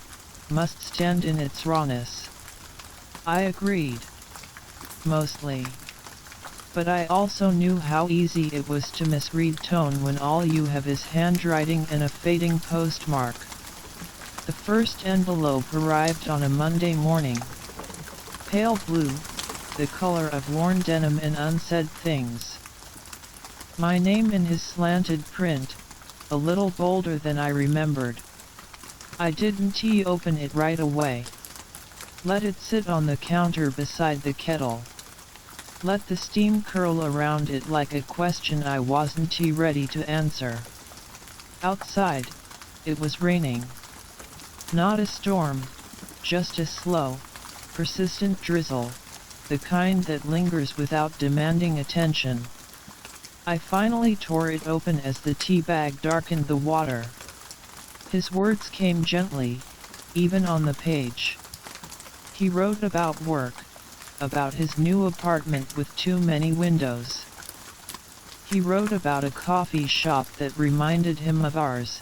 must stand in its rawness. I agreed. Mostly. But I also knew how easy it was to misread tone when all you have is handwriting and a fading postmark. The first envelope arrived on a Monday morning. Pale blue, the color of worn denim and unsaid things. My name in his slanted print, a little bolder than I remembered. I didn't open it right away. Let it sit on the counter beside the kettle. Let the steam curl around it like a question I wasn't ready to answer. Outside, it was raining. Not a storm, just a slow, persistent drizzle, the kind that lingers without demanding attention. I finally tore it open as the tea bag darkened the water. His words came gently, even on the page. He wrote about work. About his new apartment with too many windows. He wrote about a coffee shop that reminded him of ours,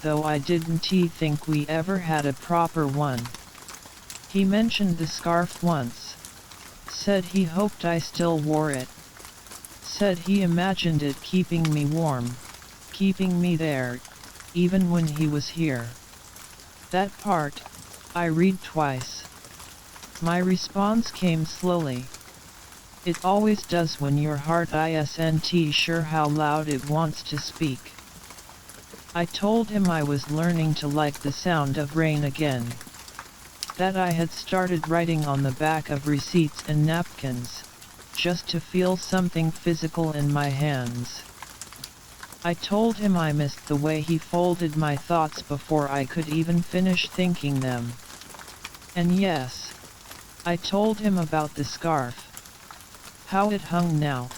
though I didn't think we ever had a proper one. He mentioned the scarf once. Said he hoped I still wore it. Said he imagined it keeping me warm, keeping me there, even when he was here. That part, I read twice. My response came slowly. It always does when your heart isn't sure how loud it wants to speak. I told him I was learning to like the sound of rain again. That I had started writing on the back of receipts and napkins, just to feel something physical in my hands. I told him I missed the way he folded my thoughts before I could even finish thinking them. And yes, I told him about the scarf. How it hung now,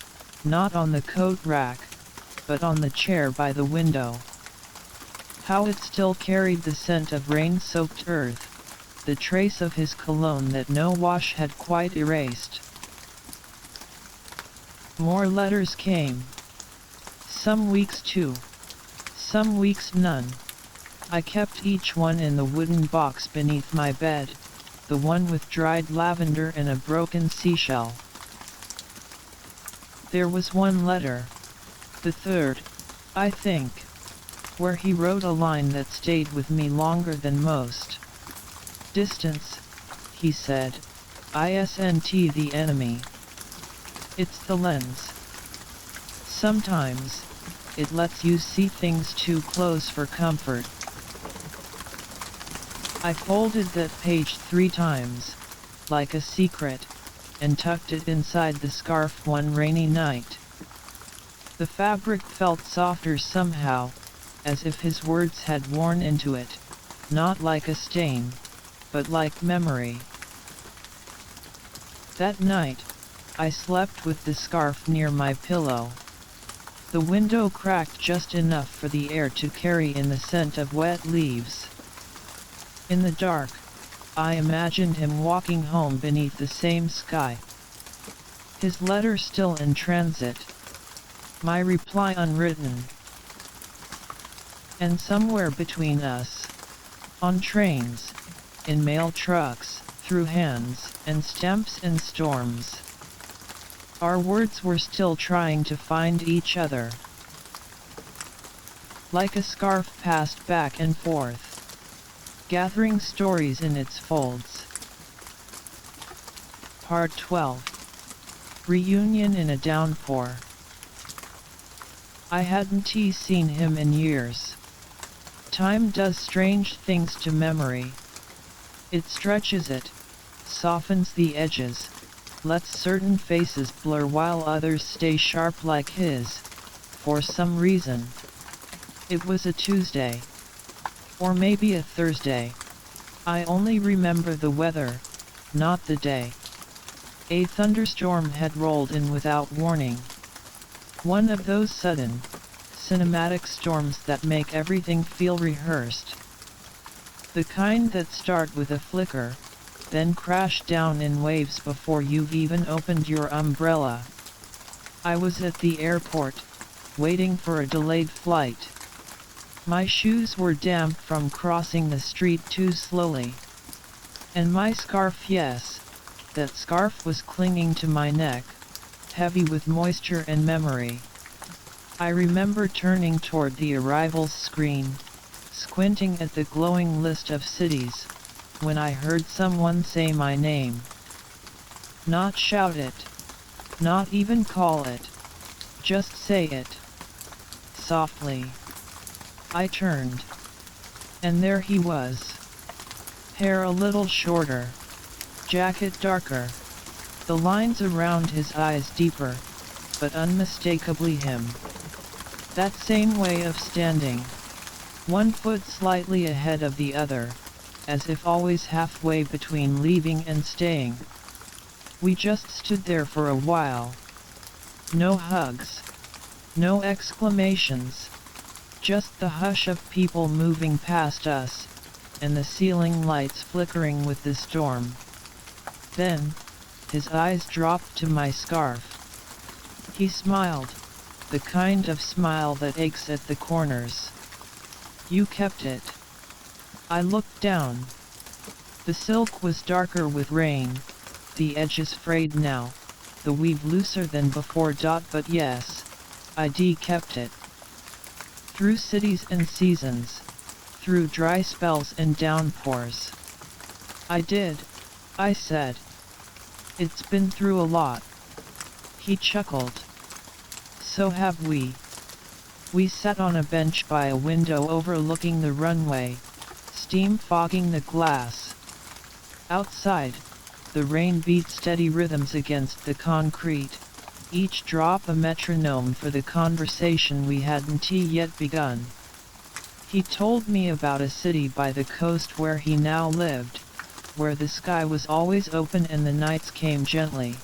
not on the coat rack, but on the chair by the window. How it still carried the scent of rain-soaked earth, the trace of his cologne that no wash had quite erased. More letters came. Some weeks 2. Some weeks none. I kept each one in the wooden box beneath my bed, the one with dried lavender and a broken seashell. There was one letter, the third, I think, where he wrote a line that stayed with me longer than most. Distance, he said, isn't the enemy. It's the lens. Sometimes, it lets you see things too close for comfort. I folded that page 3 times, like a secret, and tucked it inside the scarf one rainy night. The fabric felt softer somehow, as if his words had worn into it, not like a stain, but like memory. That night, I slept with the scarf near my pillow. The window cracked just enough for the air to carry in the scent of wet leaves. In the dark, I imagined him walking home beneath the same sky. His letter still in transit. My reply unwritten. And somewhere between us, on trains, in mail trucks, through hands and stamps and storms, our words were still trying to find each other. Like a scarf passed back and forth, gathering stories in its folds. Part 12. Reunion in a Downpour. I hadn't seen him in years. Time does strange things to memory. It stretches it, softens the edges, lets certain faces blur while others stay sharp like his, for some reason. It was a Tuesday. Or maybe a Thursday. I only remember the weather, not the day. A thunderstorm had rolled in without warning. One of those sudden, cinematic storms that make everything feel rehearsed. The kind that start with a flicker, then crash down in waves before you've even opened your umbrella. I was at the airport, waiting for a delayed flight. My shoes were damp from crossing the street too slowly. And my scarf, yes, that scarf was clinging to my neck, heavy with moisture and memory. I remember turning toward the arrivals screen, squinting at the glowing list of cities, when I heard someone say my name. Not shout it, not even call it, just say it. Softly. I turned. And there he was. Hair a little shorter. Jacket darker. The lines around his eyes deeper, but unmistakably him. That same way of standing. One foot slightly ahead of the other, as if always halfway between leaving and staying. We just stood there for a while. No hugs. No exclamations. Just the hush of people moving past us, and the ceiling lights flickering with the storm. Then, his eyes dropped to my scarf. He smiled, the kind of smile that aches at the corners. You kept it. I looked down. The silk was darker with rain, the edges frayed now, the weave looser than before. But yes, I kept it. Through cities and seasons, through dry spells and downpours. I did, I said. It's been through a lot. He chuckled. So have we. We sat on a bench by a window overlooking the runway, steam fogging the glass. Outside, the rain beat steady rhythms against the concrete. each drop a metronome for the conversation we hadn't yet begun. He told me about a city by the coast where he now lived, where the sky was always open and the nights came gently.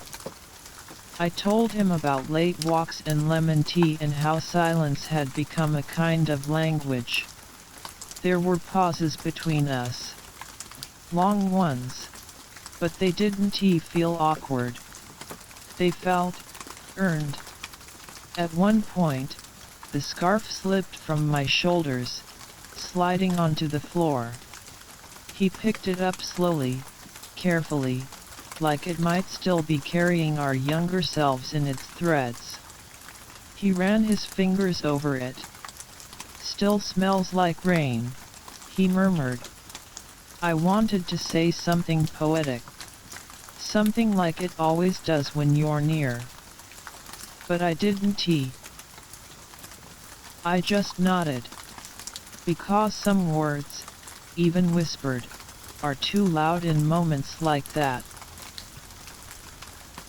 I told him about late walks and lemon tea and how silence had become a kind of language. There were pauses between us. Long ones. But they didn't feel awkward. They felt earned. At one point, the scarf slipped from my shoulders, sliding onto the floor. He picked it up slowly, carefully, like it might still be carrying our younger selves in its threads. He ran his fingers over it. "Still smells like rain," he murmured. I wanted to say something poetic. Something like it always does when you're near. But I didn't. I just nodded. Because some words, even whispered, are too loud in moments like that.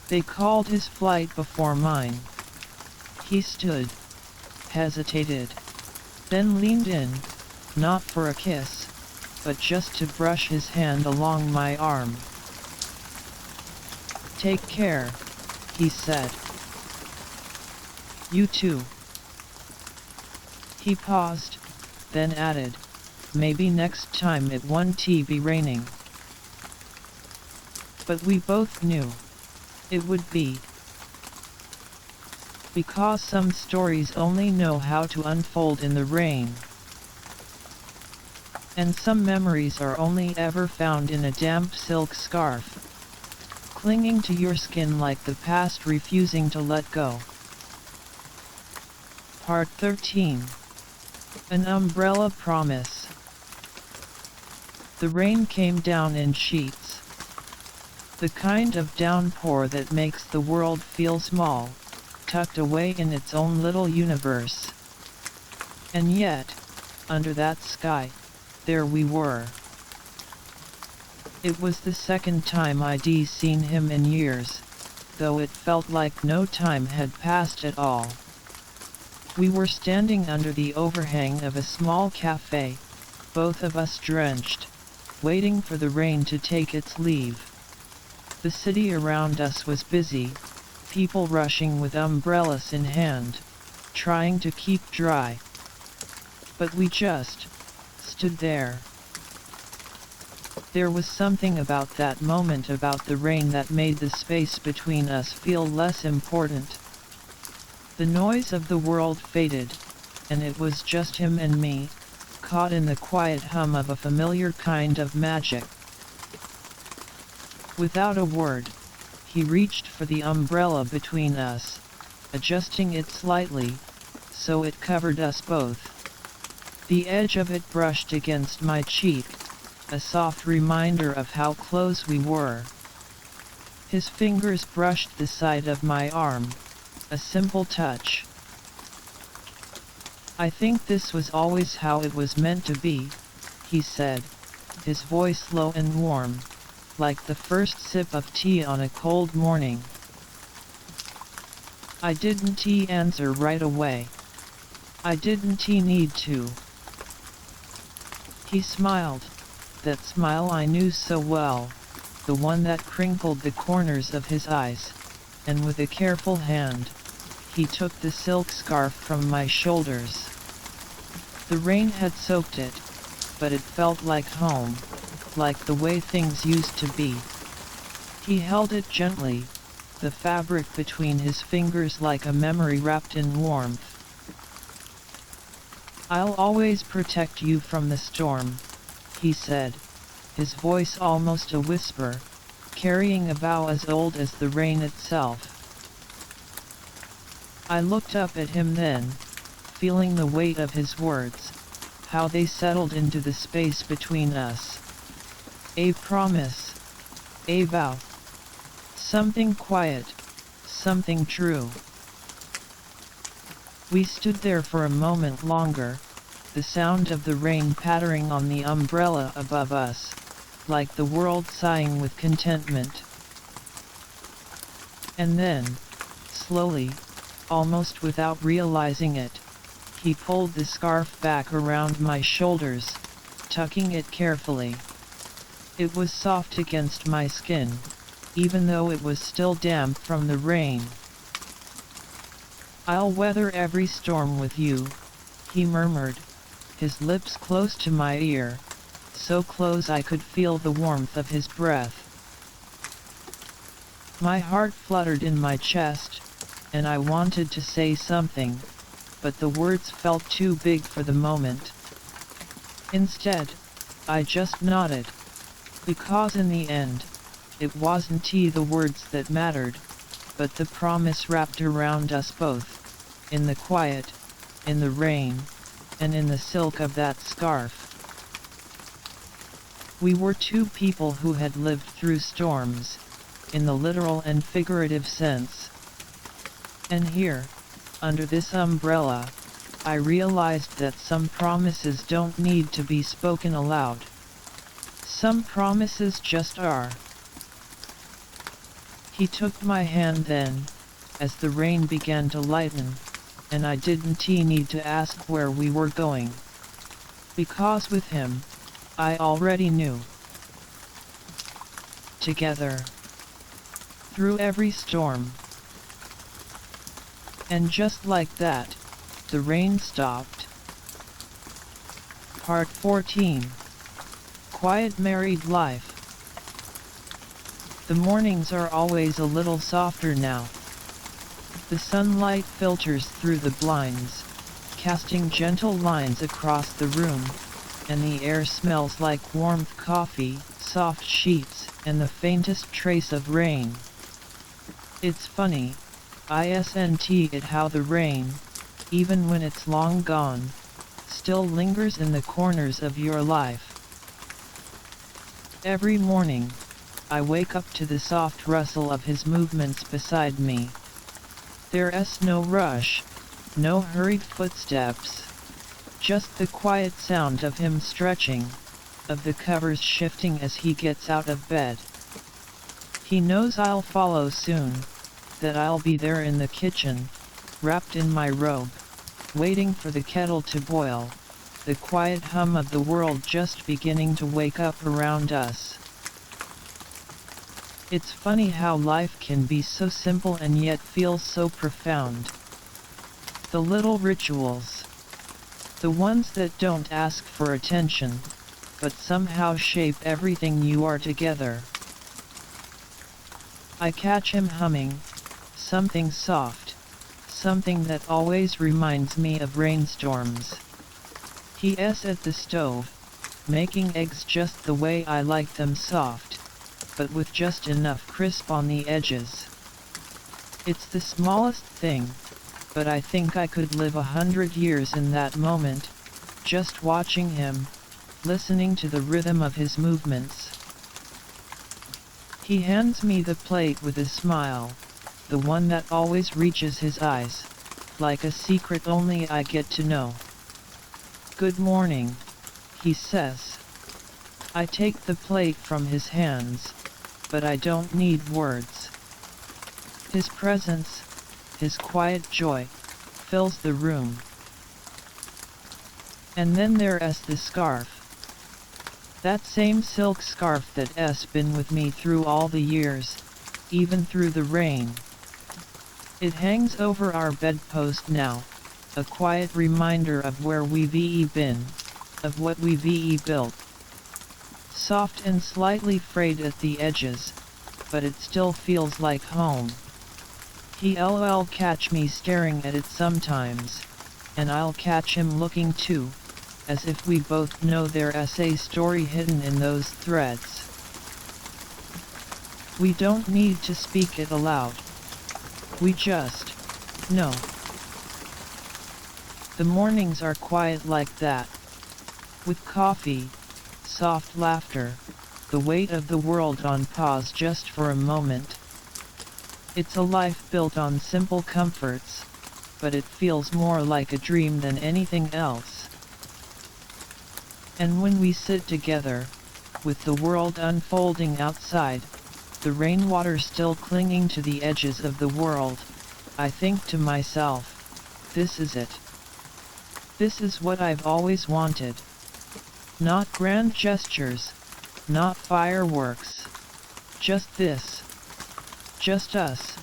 They called his flight before mine. He stood, hesitated, then leaned in, not for a kiss, but just to brush his hand along my arm. "Take care," he said. "You too." He paused, then added, "Maybe next time it won't be raining." But we both knew it would be. Because some stories only know how to unfold in the rain. And some memories are only ever found in a damp silk scarf, clinging to your skin like the past refusing to let go. Part 13. An Umbrella Promise. The rain came down in sheets. The kind of downpour that makes the world feel small, tucked away in its own little universe. And yet, under that sky, there we were. It was the second time I'd seen him in years, though it felt like no time had passed at all. We were standing under the overhang of a small cafe, both of us drenched, waiting for the rain to take its leave. The city around us was busy, people rushing with umbrellas in hand, trying to keep dry. But we just stood there. There was something about that moment, about the rain, that made the space between us feel less important. The noise of the world faded, and it was just him and me, caught in the quiet hum of a familiar kind of magic. Without a word, he reached for the umbrella between us, adjusting it slightly, so it covered us both. The edge of it brushed against my cheek, a soft reminder of how close we were. His fingers brushed the side of my arm, a simple touch. "I think this was always how it was meant to be," he said, his voice low and warm, like the first sip of tea on a cold morning. I didn't answer right away. I didn't need to. He smiled, that smile I knew so well, the one that crinkled the corners of his eyes, and with a careful hand, he took the silk scarf from my shoulders. The rain had soaked it, but it felt like home, like the way things used to be. He held it gently, the fabric between his fingers like a memory wrapped in warmth. "I'll always protect you from the storm," he said, his voice almost a whisper, carrying a vow as old as the rain itself. I looked up at him then, feeling the weight of his words, how they settled into the space between us. A promise. A vow. Something quiet. Something true. We stood there for a moment longer, the sound of the rain pattering on the umbrella above us, like the world sighing with contentment. And then, Slowly, almost without realizing it, he pulled the scarf back around my shoulders, tucking it carefully. It was soft against my skin, even though it was still damp from the rain. "I'll weather every storm with you," he murmured, his lips close to my ear, so close I could feel the warmth of his breath. My heart fluttered in my chest, and I wanted to say something, but the words felt too big for the moment. Instead, I just nodded, because in the end, it wasn't the words that mattered, but the promise wrapped around us both, in the quiet, in the rain, and in the silk of that scarf. We were two people who had lived through storms, in the literal and figurative sense. And here, under this umbrella, I realized that some promises don't need to be spoken aloud. Some promises just are. He took my hand then, as the rain began to lighten, and I didn't need to ask where we were going. Because with him, I already knew. Together. Through every storm. And just like that, the rain stopped. Part 14. Quiet Married Life. The mornings are always a little softer now. The sunlight filters through the blinds, casting gentle lines across the room, and the air smells like warm coffee, soft sheets, and the faintest trace of rain. It's funny, isn't it, how the rain, even when it's long gone, still lingers in the corners of your life. Every morning, I wake up to the soft rustle of his movements beside me. There's no rush, no hurried footsteps, just the quiet sound of him stretching, of the covers shifting as he gets out of bed. He knows I'll follow soon, that I'll be there in the kitchen, wrapped in my robe, waiting for the kettle to boil, the quiet hum of the world just beginning to wake up around us. It's funny how life can be so simple and yet feel so profound. The little rituals. The ones that don't ask for attention, but somehow shape everything you are together. I catch him humming, something soft, something that always reminds me of rainstorms. He's at the stove, making eggs just the way I like them, soft, but with just enough crisp on the edges. It's the smallest thing, but I think I could live 100 years in that moment, just watching him, listening to the rhythm of his movements. He hands me the plate with a smile, the one that always reaches his eyes, like a secret only I get to know. "Good morning," he says. I take the plate from his hands, but I don't need words. His presence, his quiet joy, fills the room. And then there's the scarf. That same silk scarf that's been with me through all the years, even through the rain. It hangs over our bedpost now, a quiet reminder of where we've been, of what we've built. Soft and slightly frayed at the edges, but it still feels like home. He'll catch me staring at it sometimes, and I'll catch him looking too, as if we both know there's a story hidden in those threads. We don't need to speak it aloud. We just know. The mornings are quiet like that. With coffee, soft laughter, the weight of the world on pause just for a moment. It's a life built on simple comforts, but it feels more like a dream than anything else. And when we sit together, with the world unfolding outside, the rainwater still clinging to the edges of the world, I think to myself, this is it. This is what I've always wanted. Not grand gestures, not fireworks. Just this. Just us,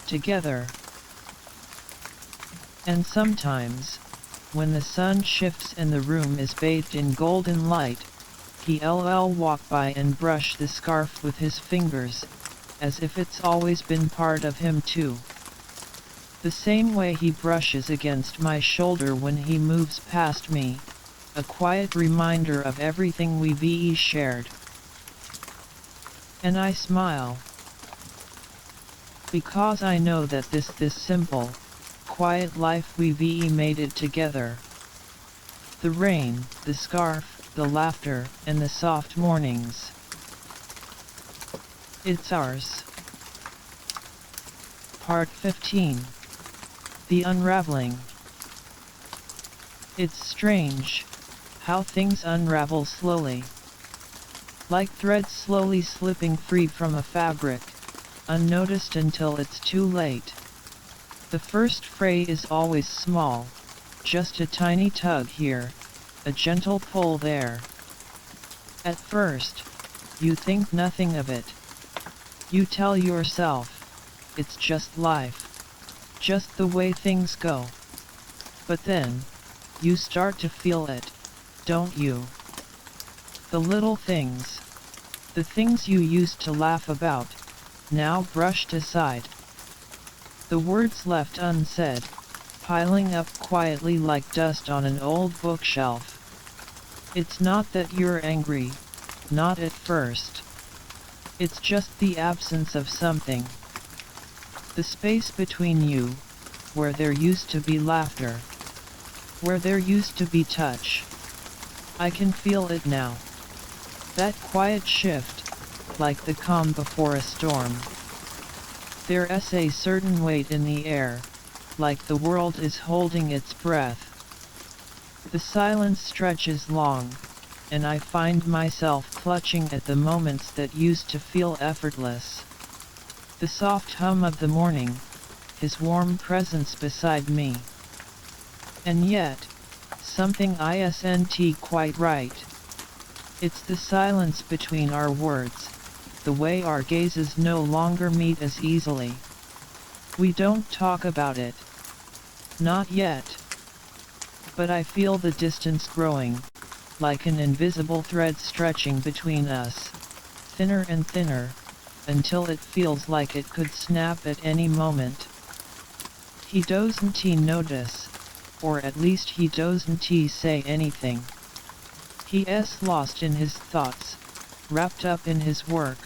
together. And sometimes, when the sun shifts and the room is bathed in golden light, he'll walk by and brush the scarf with his fingers, as if it's always been part of him too. The same way he brushes against my shoulder when he moves past me, a quiet reminder of everything we've shared. And I smile. Because I know that this simple, quiet life we've made it together. The rain, the scarf, the laughter, and the soft mornings. It's ours. Part 15. The Unraveling. It's strange, how things unravel slowly. Like threads slowly slipping free from a fabric, unnoticed until it's too late. The first fray is always small, just a tiny tug here, a gentle pull there. At first, you think nothing of it. You tell yourself, it's just life. Just the way things go. But then, you start to feel it, don't you? The little things. The things you used to laugh about, now brushed aside. The words left unsaid, piling up quietly like dust on an old bookshelf. It's not that you're angry, not at first. It's just the absence of something. The space between you, where there used to be laughter, where there used to be touch. I can feel it now. That quiet shift, like the calm before a storm. There's a certain weight in the air, like the world is holding its breath. The silence stretches long, and I find myself clutching at the moments that used to feel effortless. The soft hum of the morning, his warm presence beside me. And yet, something isn't quite right. It's the silence between our words, the way our gazes no longer meet as easily. We don't talk about it. Not yet. But I feel the distance growing, like an invisible thread stretching between us, thinner and thinner, until it feels like it could snap at any moment. He doesn't notice, or at least he doesn't say anything. He's lost in his thoughts, wrapped up in his work,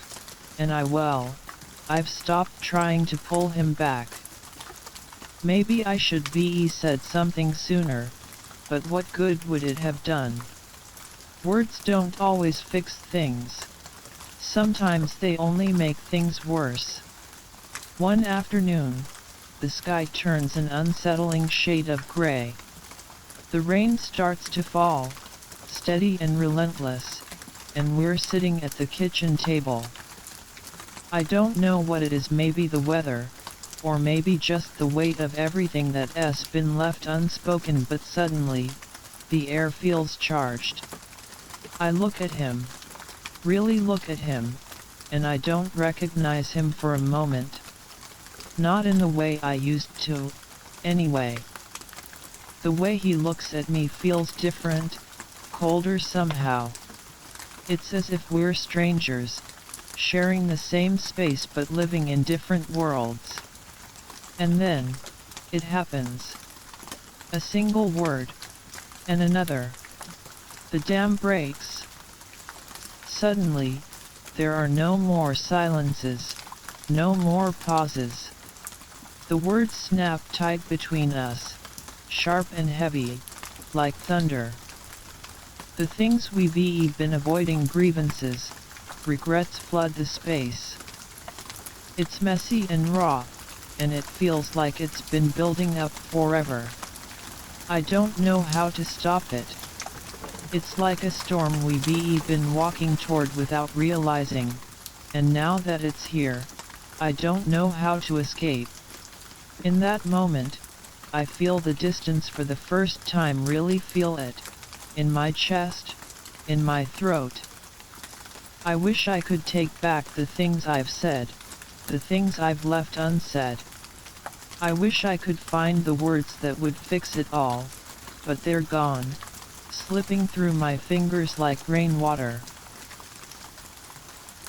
and I've stopped trying to pull him back. Maybe I should be said something sooner, but what good would it have done? Words don't always fix things. Sometimes they only make things worse. One afternoon, the sky turns an unsettling shade of gray. The rain starts to fall, steady and relentless, and we're sitting at the kitchen table. I don't know what it is, maybe the weather, or maybe just the weight of everything that's been left unspoken, but suddenly, the air feels charged. I look at him. Really look at him, and I don't recognize him for a moment. Not in the way I used to, anyway. The way he looks at me feels different, colder somehow. It's as if we're strangers, sharing the same space but living in different worlds. And then, it happens. A single word, and another. The dam breaks. Suddenly, there are no more silences, no more pauses. The words snap tight between us, sharp and heavy, like thunder. The things we've been avoiding, grievances, regrets flood the space. It's messy and raw, and it feels like it's been building up forever. I don't know how to stop it. It's like a storm we've been walking toward without realizing, and now that it's here, I don't know how to escape. In that moment, I feel the distance for the first time, really feel it, in my chest, in my throat. I wish I could take back the things I've said, the things I've left unsaid. I wish I could find the words that would fix it all, but they're gone, slipping through my fingers like rainwater.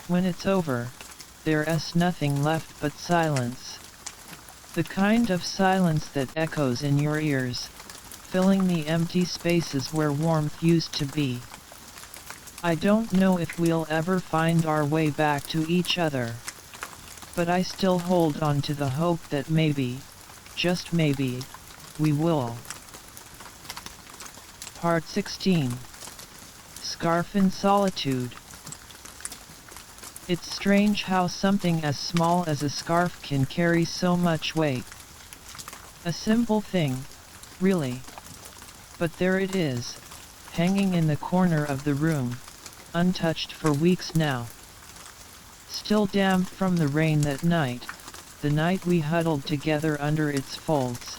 When it's over, there's nothing left but silence. The kind of silence that echoes in your ears, filling the empty spaces where warmth used to be. I don't know if we'll ever find our way back to each other, but I still hold on to the hope that maybe, just maybe, we will. Part 16. Scarf in Solitude. It's strange how something as small as a scarf can carry so much weight. A simple thing, really. But there it is, hanging in the corner of the room, untouched for weeks now. Still damp from the rain that night, the night we huddled together under its folds,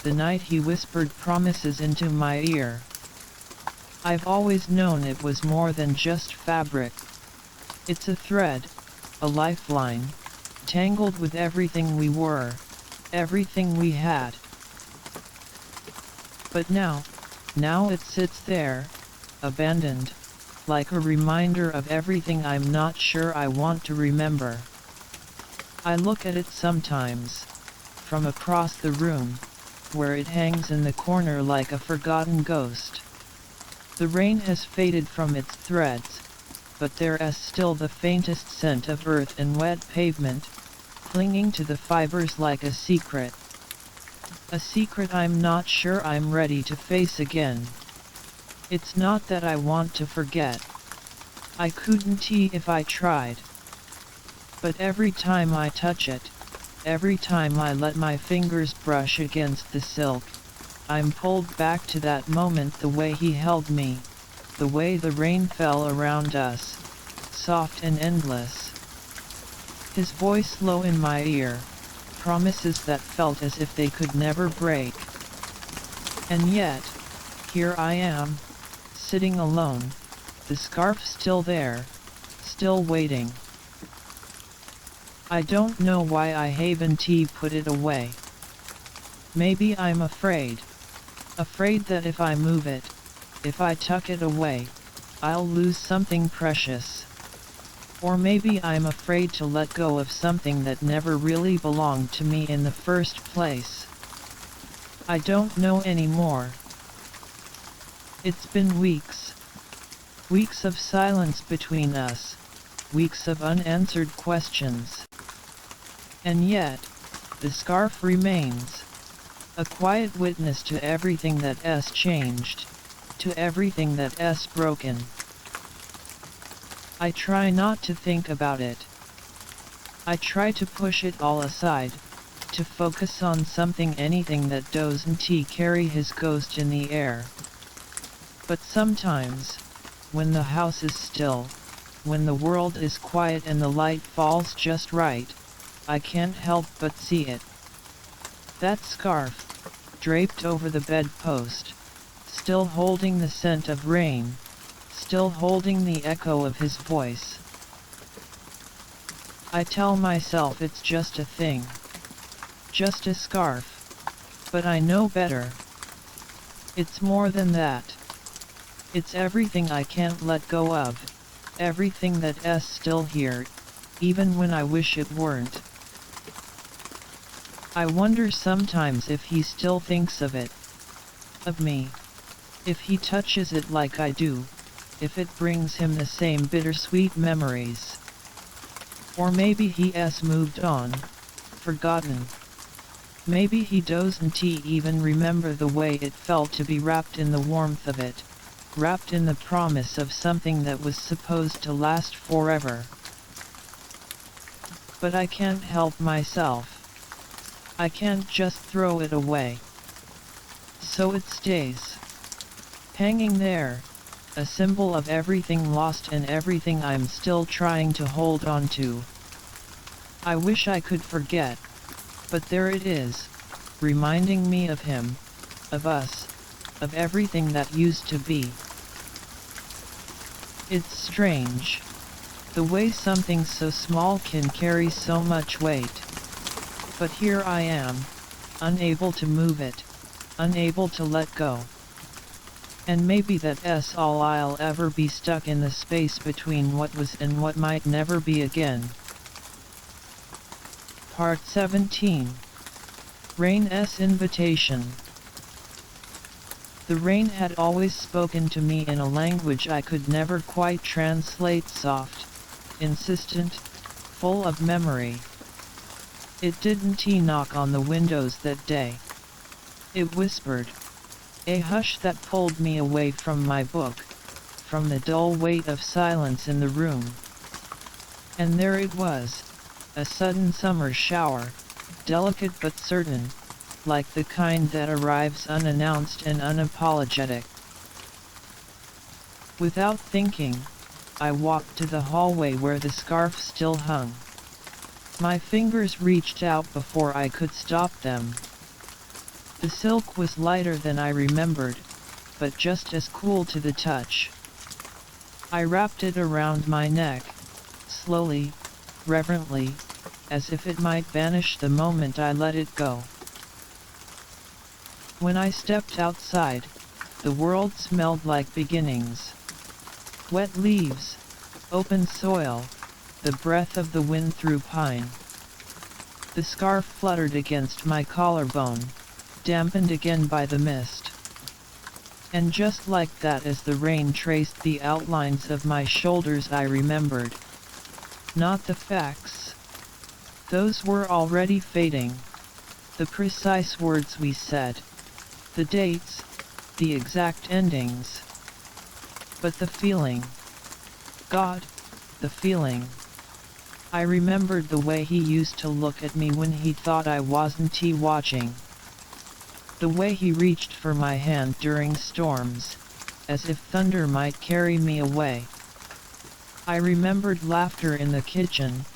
the night he whispered promises into my ear. I've always known it was more than just fabric. It's a thread, a lifeline, tangled with everything we were, everything we had. But now it sits there, abandoned, like a reminder of everything I'm not sure I want to remember. I look at it sometimes, from across the room, where it hangs in the corner like a forgotten ghost. The rain has faded from its threads, but there is still the faintest scent of earth and wet pavement, clinging to the fibers like a secret. A secret I'm not sure I'm ready to face again. It's not that I want to forget. I couldn't if I tried. But every time I touch it, every time I let my fingers brush against the silk, I'm pulled back to that moment, the way he held me, the way the rain fell around us, soft and endless. His voice low in my ear, promises that felt as if they could never break. And yet, here I am, sitting alone, the scarf still there, still waiting. I don't know why I haven't put it away. Maybe I'm afraid. Afraid that if I move it, if I tuck it away, I'll lose something precious. Or maybe I'm afraid to let go of something that never really belonged to me in the first place. I don't know anymore. It's been weeks. Weeks of silence between us, weeks of unanswered questions. And yet, the scarf remains. A quiet witness to everything that's changed, to everything that's broken. I try not to think about it. I try to push it all aside, to focus on anything that doesn't carry his ghost in the air. But sometimes, when the house is still, when the world is quiet and the light falls just right, I can't help but see it. That scarf, draped over the bedpost, still holding the scent of rain, still holding the echo of his voice. I tell myself it's just a thing, just a scarf, but I know better. It's more than that. It's everything I can't let go of, everything that's still here, even when I wish it weren't. I wonder sometimes if he still thinks of it, of me, if he touches it like I do, if it brings him the same bittersweet memories. Or maybe he has moved on, forgotten. Maybe he doesn't even remember the way it felt to be wrapped in the warmth of it, wrapped in the promise of something that was supposed to last forever. But I can't help myself. I can't just throw it away. So it stays. Hanging there, a symbol of everything lost and everything I'm still trying to hold on to. I wish I could forget. But there it is, reminding me of him, of us, of everything that used to be. It's strange, the way something so small can carry so much weight. But here I am, unable to move it, unable to let go. And maybe that's all I'll ever be, stuck in the space between what was and what might never be again. Part 17. Rain's Invitation. The rain had always spoken to me in a language I could never quite translate, soft, insistent, full of memory. It didn't knock on the windows that day. It whispered, a hush that pulled me away from my book, from the dull weight of silence in the room. And there it was, a sudden summer shower, delicate but certain, like the kind that arrives unannounced and unapologetic. Without thinking, I walked to the hallway where the scarf still hung. My fingers reached out before I could stop them. The silk was lighter than I remembered, but just as cool to the touch. I wrapped it around my neck, slowly, reverently, as if it might vanish the moment I let it go. When I stepped outside, the world smelled like beginnings. Wet leaves, open soil, the breath of the wind through pine. The scarf fluttered against my collarbone, dampened again by the mist. And just like that, as the rain traced the outlines of my shoulders, I remembered. Not the facts. Those were already fading. The precise words we said. The dates, the exact endings. But the feeling. God, the feeling. I remembered the way he used to look at me when he thought I wasn't watching. The way he reached for my hand during storms, as if thunder might carry me away. I remembered laughter in the kitchen,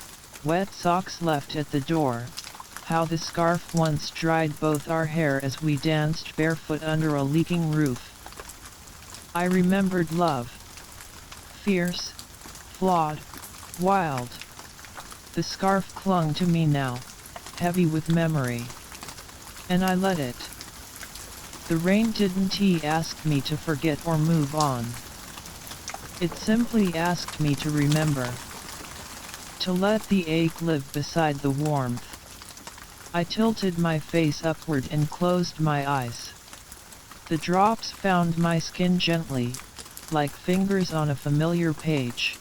wet socks left at the door, how the scarf once dried both our hair as we danced barefoot under a leaking roof. I remembered love. Fierce, flawed, wild. The scarf clung to me now, heavy with memory. And I let it. The rain didn't ask me to forget or move on. It simply asked me to remember. To let the ache live beside the warmth. I tilted my face upward and closed my eyes. The drops found my skin gently, like fingers on a familiar page.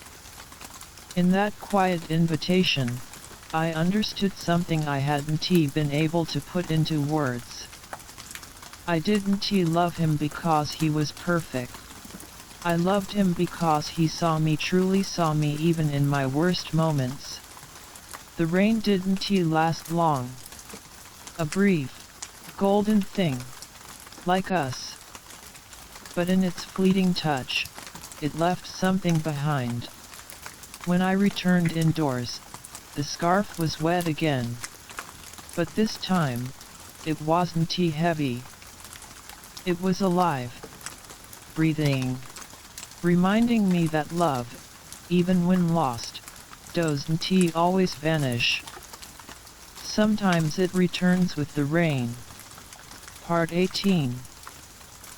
In that quiet invitation, I understood something I hadn't been able to put into words. I didn't love him because he was perfect. I loved him because he saw me, truly saw me, even in my worst moments. The rain didn't last long. A brief, golden thing. Like us. But in its fleeting touch, it left something behind. When I returned indoors, the scarf was wet again. But this time, it wasn't heavy. It was alive. Breathing. Reminding me that love, even when lost, doesn't always vanish. Sometimes it returns with the rain. Part 18.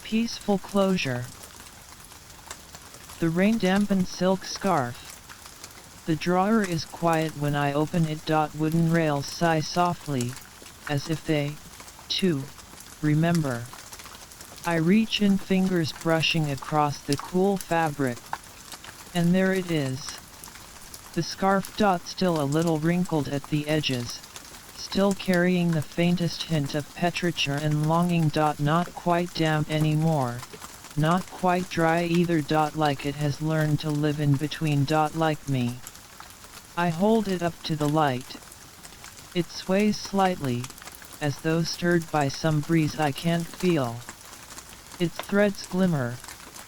Peaceful closure. The rain dampened silk scarf. The drawer is quiet when I open it. Wooden rails sigh softly, as if they, too, remember. I reach in, fingers brushing across the cool fabric. And there it is. The scarf. Still a little wrinkled at the edges. Still carrying the faintest hint of petrichor and longing. Not quite damp anymore. Not quite dry either. Like it has learned to live in between. Like me. I hold it up to the light. It sways slightly, as though stirred by some breeze I can't feel. Its threads glimmer,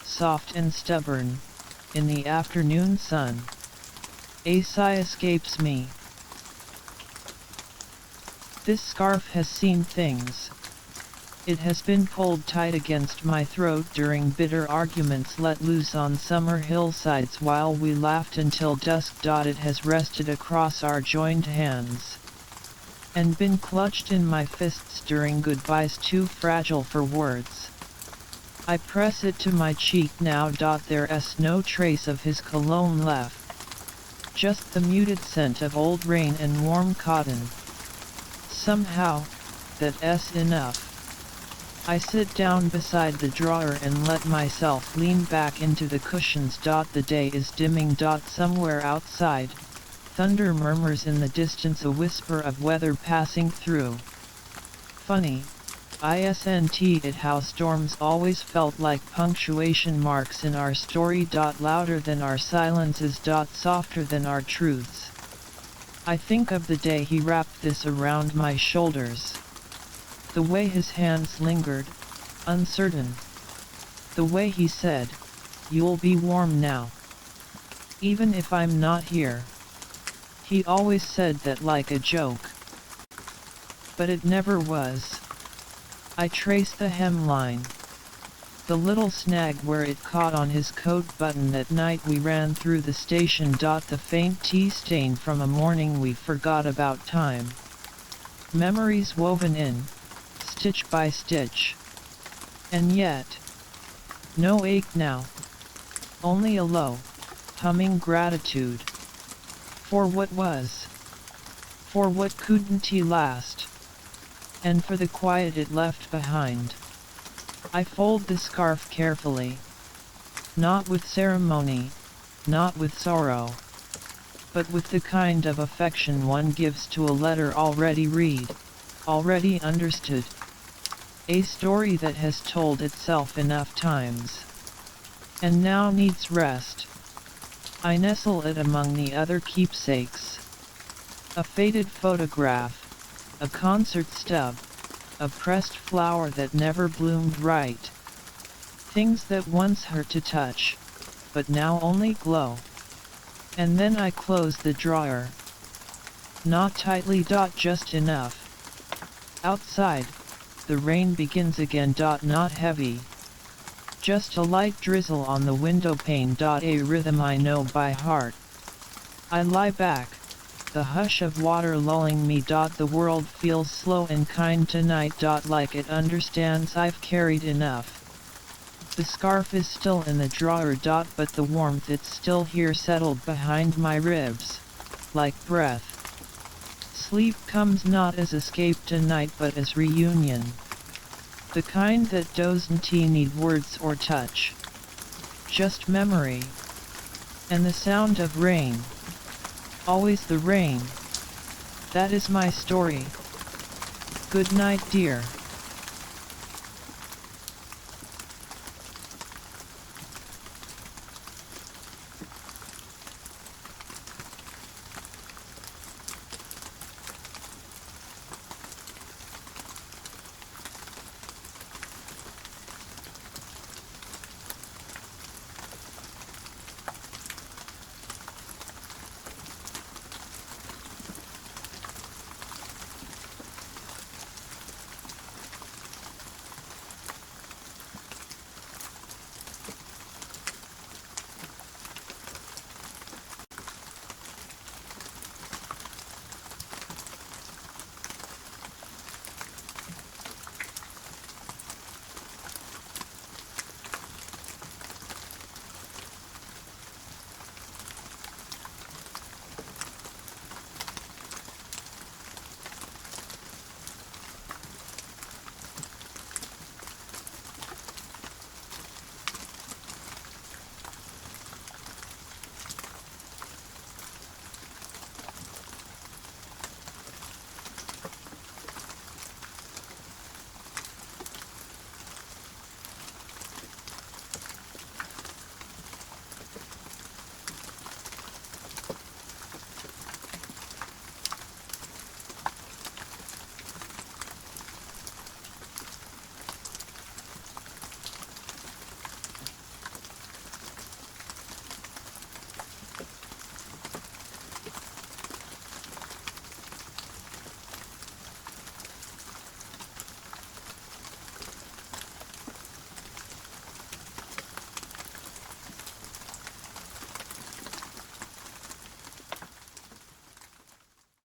soft and stubborn, in the afternoon sun. A sigh escapes me. This scarf has seen things. It has been pulled tight against my throat during bitter arguments let loose on summer hillsides while we laughed until dusk. It has rested across our joined hands and been clutched in my fists during goodbyes too fragile for words. I press it to my cheek now. There's no trace of his cologne left, just the muted scent of old rain and warm cotton. Somehow, that's enough. I sit down beside the drawer and let myself lean back into the cushions. The day is dimming. Somewhere outside, thunder murmurs in the distance, a whisper of weather passing through. Funny, isn't it how storms always felt like punctuation marks in our story. Louder than our silences. Softer than our truths. I think of the day he wrapped this around my shoulders. The way his hands lingered, uncertain. The way he said, "You'll be warm now, even if I'm not here." He always said that like a joke, but it never was. I trace the hemline, the little snag where it caught on his coat button that night we ran through the station. The faint tea stain from a morning we forgot about time. Memories woven in, stitch by stitch. And yet, no ache now, only a low, humming gratitude. For what was, for what couldn't he last, and for the quiet it left behind. I fold the scarf carefully, not with ceremony, not with sorrow, but with the kind of affection one gives to a letter already read, already understood. A story that has told itself enough times, and now needs rest. I nestle it among the other keepsakes. A faded photograph, a concert stub, a pressed flower that never bloomed right. Things that once hurt to touch, but now only glow. And then I close the drawer. Not tightly. Just enough. Outside, the rain begins again. Not heavy, just a light drizzle on the window pane. A rhythm I know by heart. I lie back, the hush of water lulling me. The world feels slow and kind tonight. Like it understands I've carried enough. The scarf is still in the drawer. But the warmth, it's still here, settled behind my ribs, like breath. Sleep comes not as escape tonight but as reunion. The kind that doesn't need words or touch. Just memory. And the sound of rain. Always the rain. That is my story. Good night, dear.